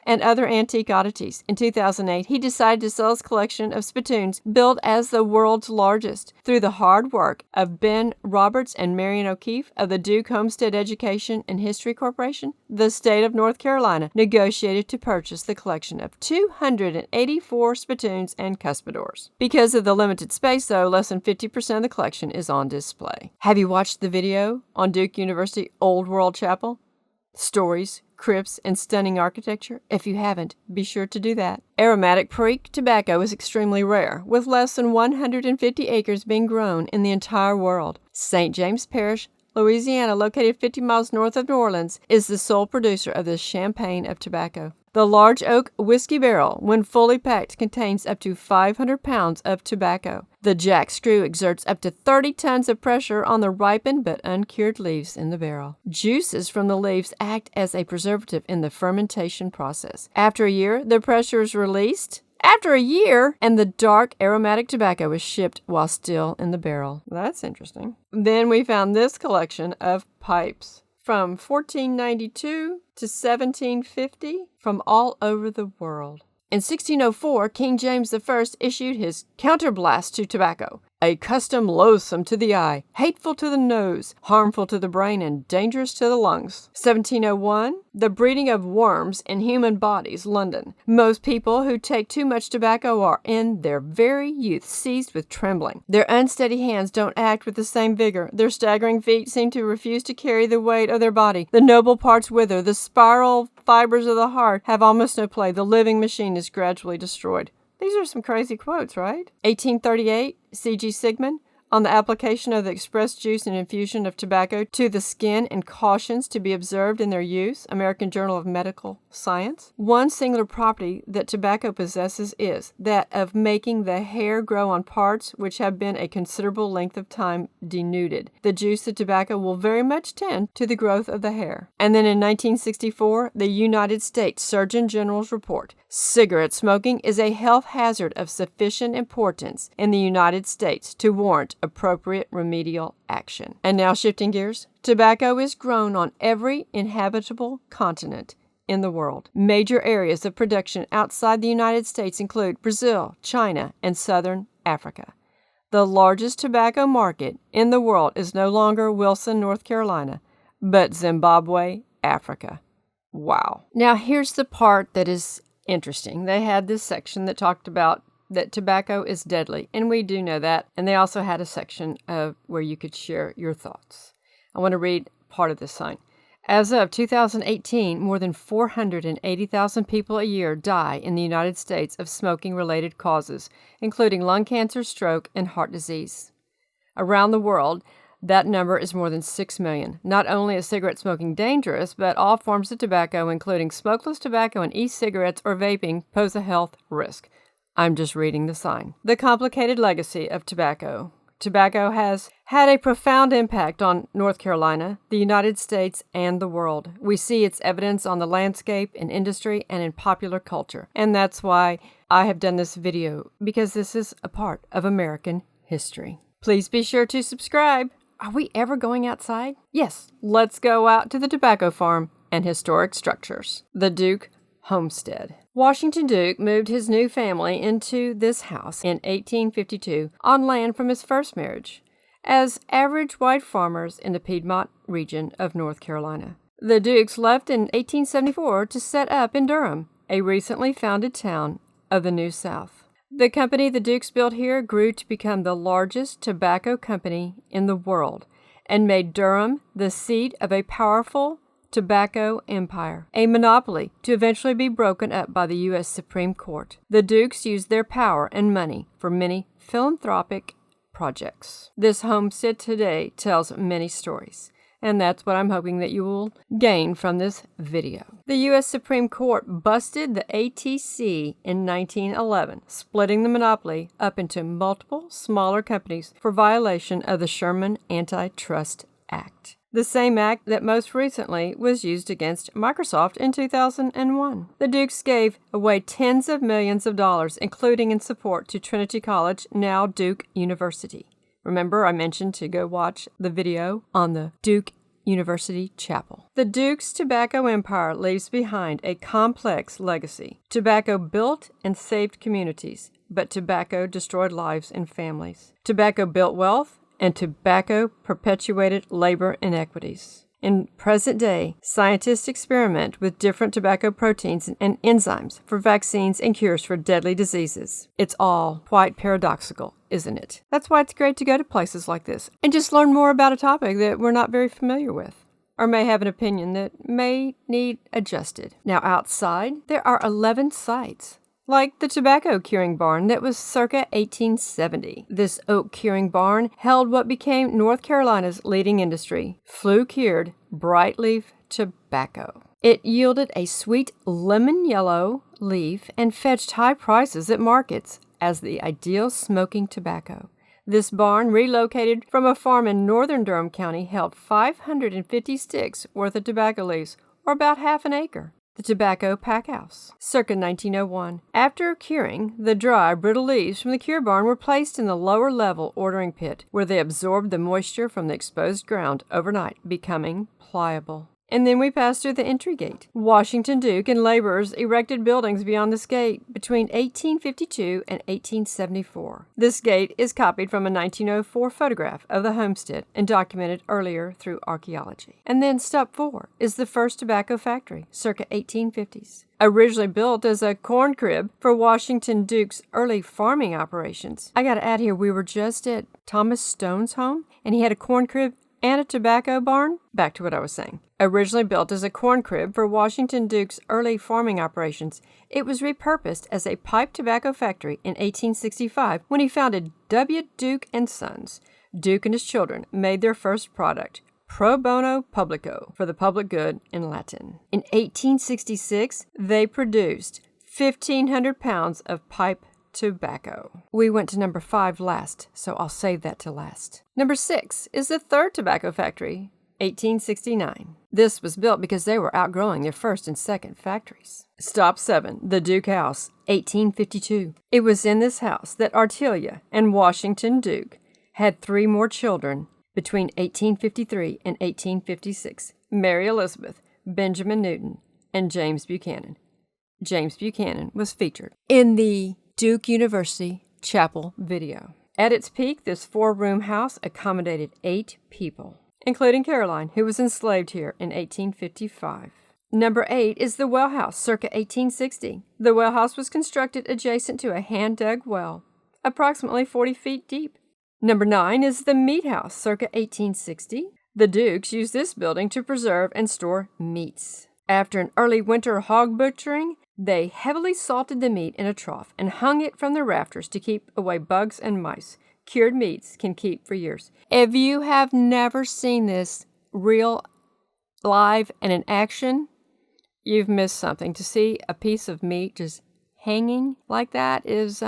and other antique oddities. In 2008, he decided to sell his collection of spittoons, billed as the world's largest. Through the hard work of Ben Roberts and Marion O'Keefe of the Duke Homestead Education and History Corporation, the state of North Carolina negotiated to purchase the collection of 284 spittoons and cuspidors. Because of the limited space, though, less than 50% of the collection is on display. Have you watched the video on Duke University Old World Chapel? Stories, crypts, and stunning architecture? If you haven't, be sure to do that. Aromatic Perique tobacco is extremely rare, with less than 150 acres being grown in the entire world. St. James Parish, Louisiana, located 50 miles north of New Orleans, is the sole producer of this champagne of tobacco. The large oak whiskey barrel, when fully packed, contains up to 500 pounds of tobacco. The jack screw exerts up to 30 tons of pressure on the ripened but uncured leaves in the barrel. Juices from the leaves act as a preservative in the fermentation process. After a year, the pressure is released. And the dark aromatic tobacco is shipped while still in the barrel. That's interesting. Then we found this collection of pipes from 1492 to 1750 from all over the world. In 1604, King James I issued his counterblast to tobacco, a custom loathsome to the eye, hateful to the nose, harmful to the brain, and dangerous to the lungs. 1701, the breeding of worms in human bodies, London. Most people who take too much tobacco are in their very youth seized with trembling. Their unsteady hands don't act with the same vigor. Their staggering feet seem to refuse to carry the weight of their body. The noble parts wither. The spiral fibers of the heart have almost no play. The living machine is gradually destroyed. These are some crazy quotes, right? 1838, C.G. Sigmund, on the application of the express juice and infusion of tobacco to the skin and cautions to be observed in their use, American Journal of Medical Science. One singular property that tobacco possesses is that of making the hair grow on parts which have been a considerable length of time denuded. The juice of tobacco will very much tend to the growth of the hair. And then in 1964, the United States Surgeon General's report, cigarette smoking is a health hazard of sufficient importance in the United States to warrant appropriate remedial action. And now shifting gears, tobacco is grown on every inhabitable continent in the world. Major areas of production outside the United States include Brazil, China, and southern Africa. The largest tobacco market in the world is no longer Wilson, North Carolina, but Zimbabwe, Africa. Wow. Now here's the part that is interesting. They had this section that talked about that tobacco is deadly, and we do know that. And they also had a section of where you could share your thoughts. I want to read part of this sign. As of 2018, more than 480,000 people a year die in the United States of smoking-related causes, including lung cancer, stroke, and heart disease. Around the world, that number is more than 6 million. Not only is cigarette smoking dangerous, but all forms of tobacco, including smokeless tobacco and e-cigarettes or vaping, pose a health risk. I'm just reading the sign. The complicated legacy of tobacco. Tobacco has had a profound impact on North Carolina, the United States, and the world. We see its evidence on the landscape, in industry, and in popular culture. And that's why I have done this video, because this is a part of American history. Please be sure to subscribe. Are we ever going outside? Yes, let's go out to the tobacco farm and historic structures. The Duke Homestead. Washington Duke moved his new family into this house in 1852 on land from his first marriage, as average white farmers in the Piedmont region of North Carolina. The Dukes left in 1874 to set up in Durham, a recently founded town of the New South. The company the Dukes built here grew to become the largest tobacco company in the world and made Durham the seat of a powerful tobacco empire, a monopoly to eventually be broken up by the U.S. Supreme Court. The Dukes used their power and money for many philanthropic projects. This homestead today tells many stories, and that's what I'm hoping that you will gain from this video. The U.S. Supreme Court busted the ATC in 1911, splitting the monopoly up into multiple smaller companies for violation of the Sherman Antitrust Act. The same act that most recently was used against Microsoft in 2001. The Dukes gave away tens of millions of dollars, including in support to Trinity College, now Duke University. Remember, I mentioned to go watch the video on the Duke University Chapel. The Dukes' tobacco empire leaves behind a complex legacy. Tobacco built and saved communities, but tobacco destroyed lives and families. Tobacco built wealth, and tobacco perpetuated labor inequities. In present day, scientists experiment with different tobacco proteins and enzymes for vaccines and cures for deadly diseases. It's all quite paradoxical, isn't it? That's why it's great to go to places like this and just learn more about a topic that we're not very familiar with, or may have an opinion that may need adjusted. Now outside, there are 11 sites, like the tobacco curing barn that was circa 1870. This oak curing barn held what became North Carolina's leading industry, flue-cured bright leaf tobacco. It yielded a sweet lemon yellow leaf and fetched high prices at markets as the ideal smoking tobacco. This barn, relocated from a farm in northern Durham County, held 550 sticks worth of tobacco leaves, or about half an acre. The tobacco pack house, circa 1901. After curing, the dry, brittle leaves from the cure barn were placed in the lower level ordering pit, where they absorbed the moisture from the exposed ground overnight, becoming pliable. And then we passed through the entry gate. Washington Duke and laborers erected buildings beyond this gate between 1852 and 1874. This gate is copied from a 1904 photograph of the homestead and documented earlier through archaeology. And then stop 4 is the first tobacco factory, circa 1850s. Originally built as a corn crib for Washington Duke's early farming operations. I gotta add here, we were just at Thomas Stone's home, and he had a corn crib and a tobacco barn. Back to what I was saying. Originally built as a corn crib for Washington Duke's early farming operations, it was repurposed as a pipe tobacco factory in 1865 when he founded W. Duke & Sons. Duke and his children made their first product, pro bono publico, for the public good in Latin. In 1866, they produced 1,500 pounds of pipe tobacco. We went to number 5 last, so I'll save that to last. Number 6 is the third tobacco factory, 1869. This was built because they were outgrowing their first and second factories. Stop 7, the Duke House, 1852. It was in this house that Artelia and Washington Duke had 3 more children between 1853 and 1856, Mary Elizabeth, Benjamin Newton, and James Buchanan. James Buchanan was featured in the Duke University Chapel video. At its peak, this 4-room house accommodated 8 people, including Caroline, who was enslaved here in 1855. Number 8 is the well house, circa 1860. The well house was constructed adjacent to a hand-dug well, approximately 40 feet deep. Number 9 is the meat house, circa 1860. The Dukes used this building to preserve and store meats. After an early winter hog butchering, they heavily salted the meat in a trough and hung it from the rafters to keep away bugs and mice. Cured meats can keep for years. If you have never seen this real live and in action, you've missed something. To see a piece of meat just hanging like that is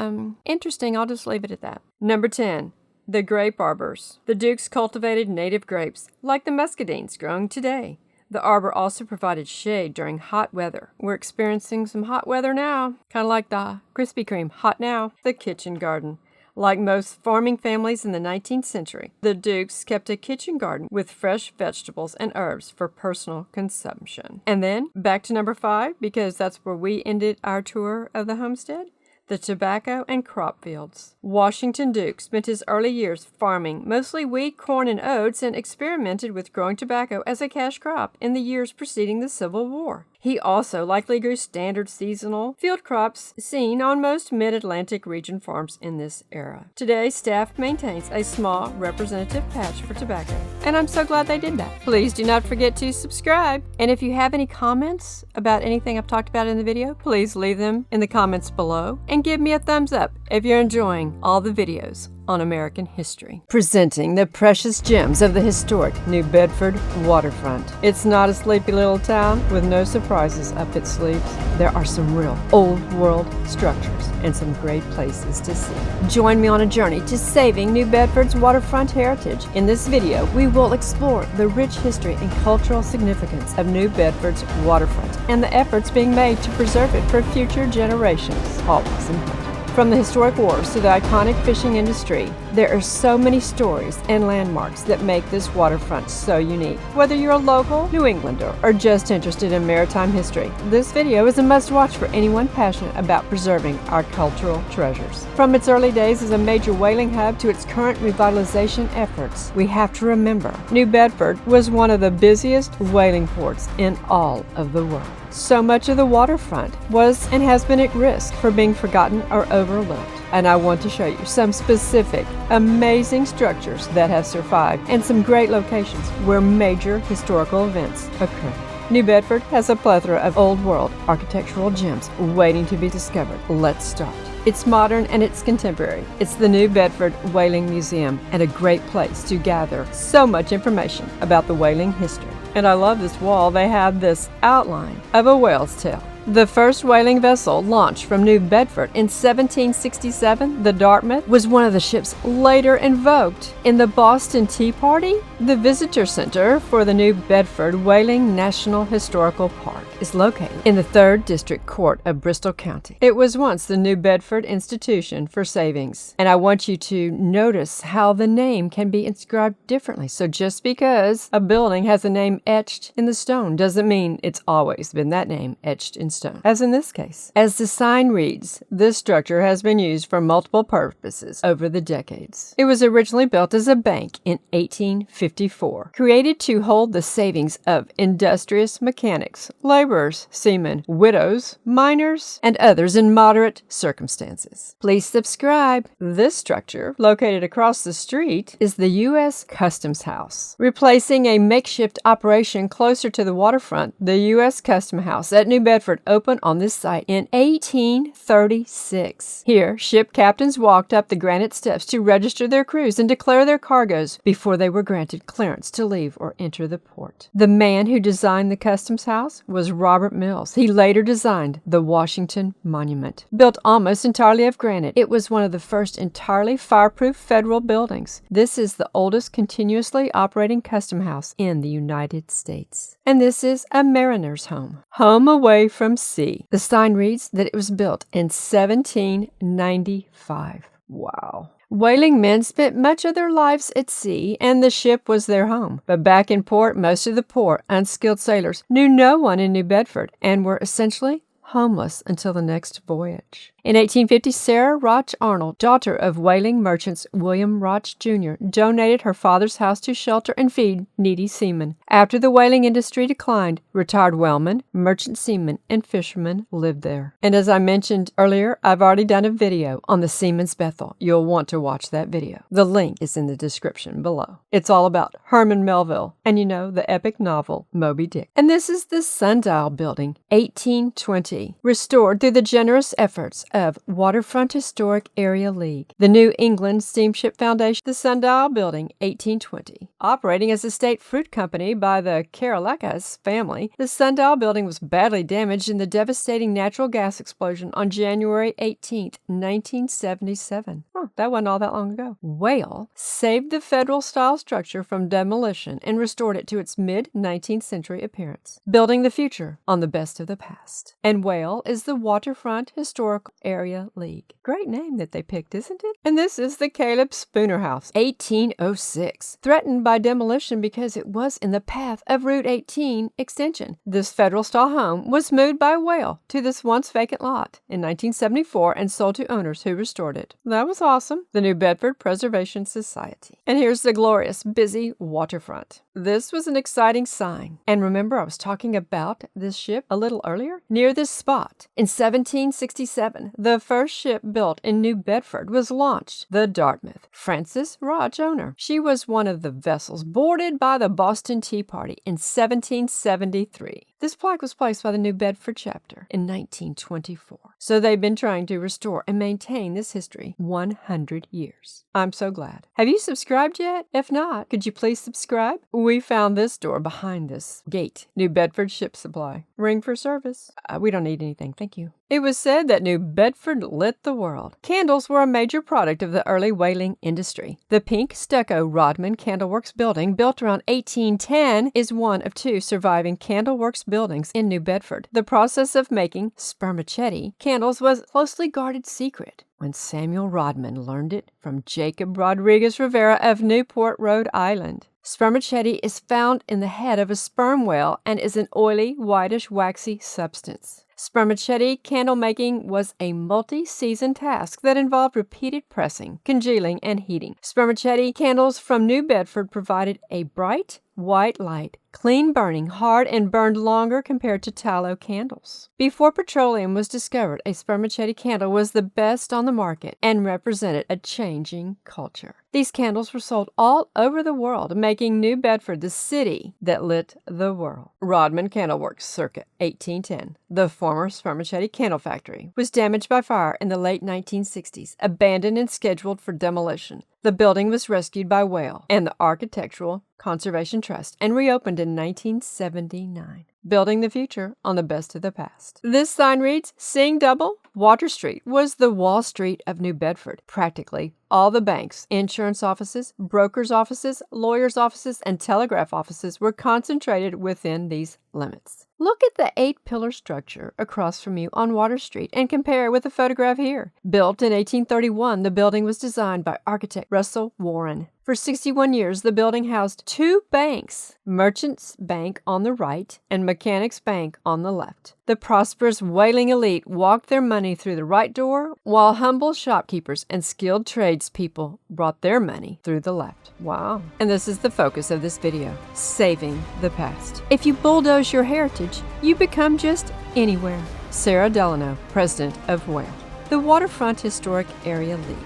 interesting. I'll just leave it at that. Number 10, the grape arbors. The Dukes cultivated native grapes, like the muscadines growing today. The arbor also provided shade during hot weather. We're experiencing some hot weather now, kind of like the Krispy Kreme, hot now. The kitchen garden. Like most farming families in the 19th century, the Dukes kept a kitchen garden with fresh vegetables and herbs for personal consumption. And then back to number 5, because that's where we ended our tour of the homestead. The tobacco and crop fields. Washington Duke spent his early years farming mostly wheat, corn, and oats, and experimented with growing tobacco as a cash crop in the years preceding the Civil War. He also likely grew standard seasonal field crops seen on most mid-Atlantic region farms in this era. Today, staff maintains a small representative patch for tobacco, and I'm so glad they did that. Please do not forget to subscribe, and if you have any comments about anything I've talked about in the video, please leave them in the comments below, and give me a thumbs up if you're enjoying all the videos on American history. Presenting the precious gems of the historic New Bedford waterfront. It's not a sleepy little town with no surprises up its sleeves. There are some real old world structures and some great places to see. Join me on a journey to saving New Bedford's waterfront heritage. In this video, we will explore the rich history and cultural significance of New Bedford's waterfront and the efforts being made to preserve it for future generations. Always important. From the historic wharves to the iconic fishing industry, there are so many stories and landmarks that make this waterfront so unique. Whether you're a local, New Englander, or just interested in maritime history, this video is a must-watch for anyone passionate about preserving our cultural treasures. From its early days as a major whaling hub to its current revitalization efforts, we have to remember New Bedford was one of the busiest whaling ports in all of the world. So much of the waterfront was and has been at risk for being forgotten or overlooked. And I want to show you some specific, amazing structures that have survived and some great locations where major historical events occur. New Bedford has a plethora of old world architectural gems waiting to be discovered. Let's start. It's modern and it's contemporary. It's the New Bedford Whaling Museum and a great place to gather so much information about the whaling history. And I love this wall. They have this outline of a whale's tail. The first whaling vessel launched from New Bedford in 1767, the Dartmouth, was one of the ships later invoked in the Boston Tea Party. The visitor center for the New Bedford Whaling National Historical Park is located in the 3rd District Court of Bristol County. It was once the New Bedford Institution for Savings, and I want you to notice how the name can be inscribed differently. So just because a building has a name etched in the stone doesn't mean it's always been that name etched in stone, as in this case. As the sign reads, this structure has been used for multiple purposes over the decades. It was originally built as a bank in 1854, created to hold the savings of industrious mechanics, laborers, seamen, widows, miners, and others in moderate circumstances. Please subscribe. This structure, located across the street, is the U.S. Customs House. Replacing a makeshift operation closer to the waterfront, the U.S. Customs House at New Bedford opened on this site in 1836. Here, ship captains walked up the granite steps to register their crews and declare their cargoes before they were granted clearance to leave or enter the port. The man who designed the customs house was Robert Mills. He later designed the Washington Monument. Built almost entirely of granite, it was one of the first entirely fireproof federal buildings. This is the oldest continuously operating custom house in the United States. And this is a mariner's home. Home away from sea. The sign reads that it was built in 1795. Wow. Whaling men spent much of their lives at sea, and the ship was their home. But back in port, most of the poor, unskilled sailors knew no one in New Bedford and were essentially homeless until the next voyage. In 1850, Sarah Roch Arnold, daughter of whaling merchants William Roch Jr., donated her father's house to shelter and feed needy seamen. After the whaling industry declined, retired whalemen, merchant seamen, and fishermen lived there. And as I mentioned earlier, I've already done a video on the Seaman's Bethel. You'll want to watch that video. The link is in the description below. It's all about Herman Melville and, the epic novel Moby Dick. And this is the Sundial Building, 1820, restored through the generous efforts of Waterfront Historic Area League, the New England Steamship Foundation, the Sundial Building, 1820. Operating as a state fruit company by the Carolacas family, the Sundial Building was badly damaged in the devastating natural gas explosion on January 18, 1977. That wasn't all that long ago. Whale saved the federal-style structure from demolition and restored it to its mid-19th century appearance, building the future on the best of the past. And Whale is the Waterfront Historical Area League. Great name that they picked, isn't it? And this is the Caleb Spooner House, 1806, threatened by demolition because it was in the path of Route 18 extension. This federal-style home was moved by Whale to this once vacant lot in 1974 and sold to owners who restored it. That was awesome. The New Bedford Preservation Society. And here's the glorious, busy waterfront. This was an exciting sign. And remember, I was talking about this ship a little earlier? Near this spot, in 1767, the first ship built in New Bedford was launched, the Dartmouth. Frances Roch, owner. She was one of the vessels boarded by the Boston Tea Party in 1773. This plaque was placed by the New Bedford chapter in 1924. So they've been trying to restore and maintain this history 100 years. I'm so glad. Have you subscribed yet? If not, could you please subscribe? We found this door behind this gate. New Bedford Ship Supply. Ring for service. We don't need anything, thank you. It was said that New Bedford lit the world. Candles were a major product of the early whaling industry. The pink stucco Rodman Candleworks building, built around 1810, is one of two surviving Candleworks buildings in New Bedford. The process of making spermaceti candles was a closely guarded secret. When Samuel Rodman learned it from Jacob Rodriguez Rivera of Newport, Rhode Island. Spermaceti is found in the head of a sperm whale and is an oily, whitish, waxy substance. Spermaceti candle making was a multi-season task that involved repeated pressing, congealing, and heating. Spermaceti candles from New Bedford provided a bright, white light, clean burning, hard, and burned longer compared to tallow candles. Before petroleum was discovered, a spermaceti candle was the best on the market and represented a changing culture. These candles were sold all over the world, making New Bedford the city that lit the world. Rodman Candleworks, circa 1810. The former spermaceti candle factory was damaged by fire in the late 1960s, abandoned and scheduled for demolition. The building was rescued by Whale and the Architectural Conservation Trust and reopened in 1979. Building the future on the best of the past. This sign reads, Seeing Double, Water Street was the Wall Street of New Bedford. Practically all the banks, insurance offices, brokers' offices, lawyers' offices, and telegraph offices were concentrated within these limits. Look at the 8-pillar structure across from you on Water Street and compare with the photograph here. Built in 1831, the building was designed by architect Russell Warren. For 61 years, the building housed 2 banks, Merchants Bank on the right and Mechanics Bank on the left. The prosperous whaling elite walked their money through the right door, while humble shopkeepers and skilled tradespeople brought their money through the left. Wow. And this is the focus of this video, saving the past. If you bulldoze your heritage, you become just anywhere. Sarah Delano, president of Whale. The Waterfront Historic Area League.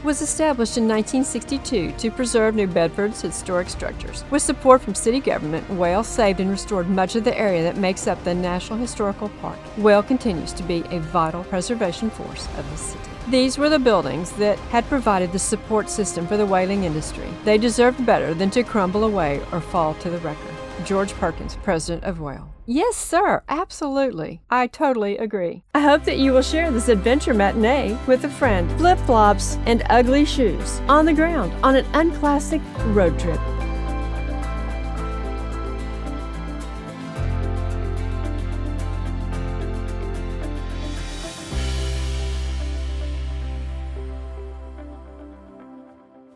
was established in 1962 to preserve New Bedford's historic structures. With support from city government, Whale saved and restored much of the area that makes up the National Historical Park. Whale continues to be a vital preservation force of the city. These were the buildings that had provided the support system for the whaling industry. They deserved better than to crumble away or fall to the wrecker. George Perkins, president of Whale. Yes, sir, absolutely. I totally agree. I hope that you will share this adventure matinee with a friend. Flip-flops and ugly shoes on the ground on an Unclassic road trip.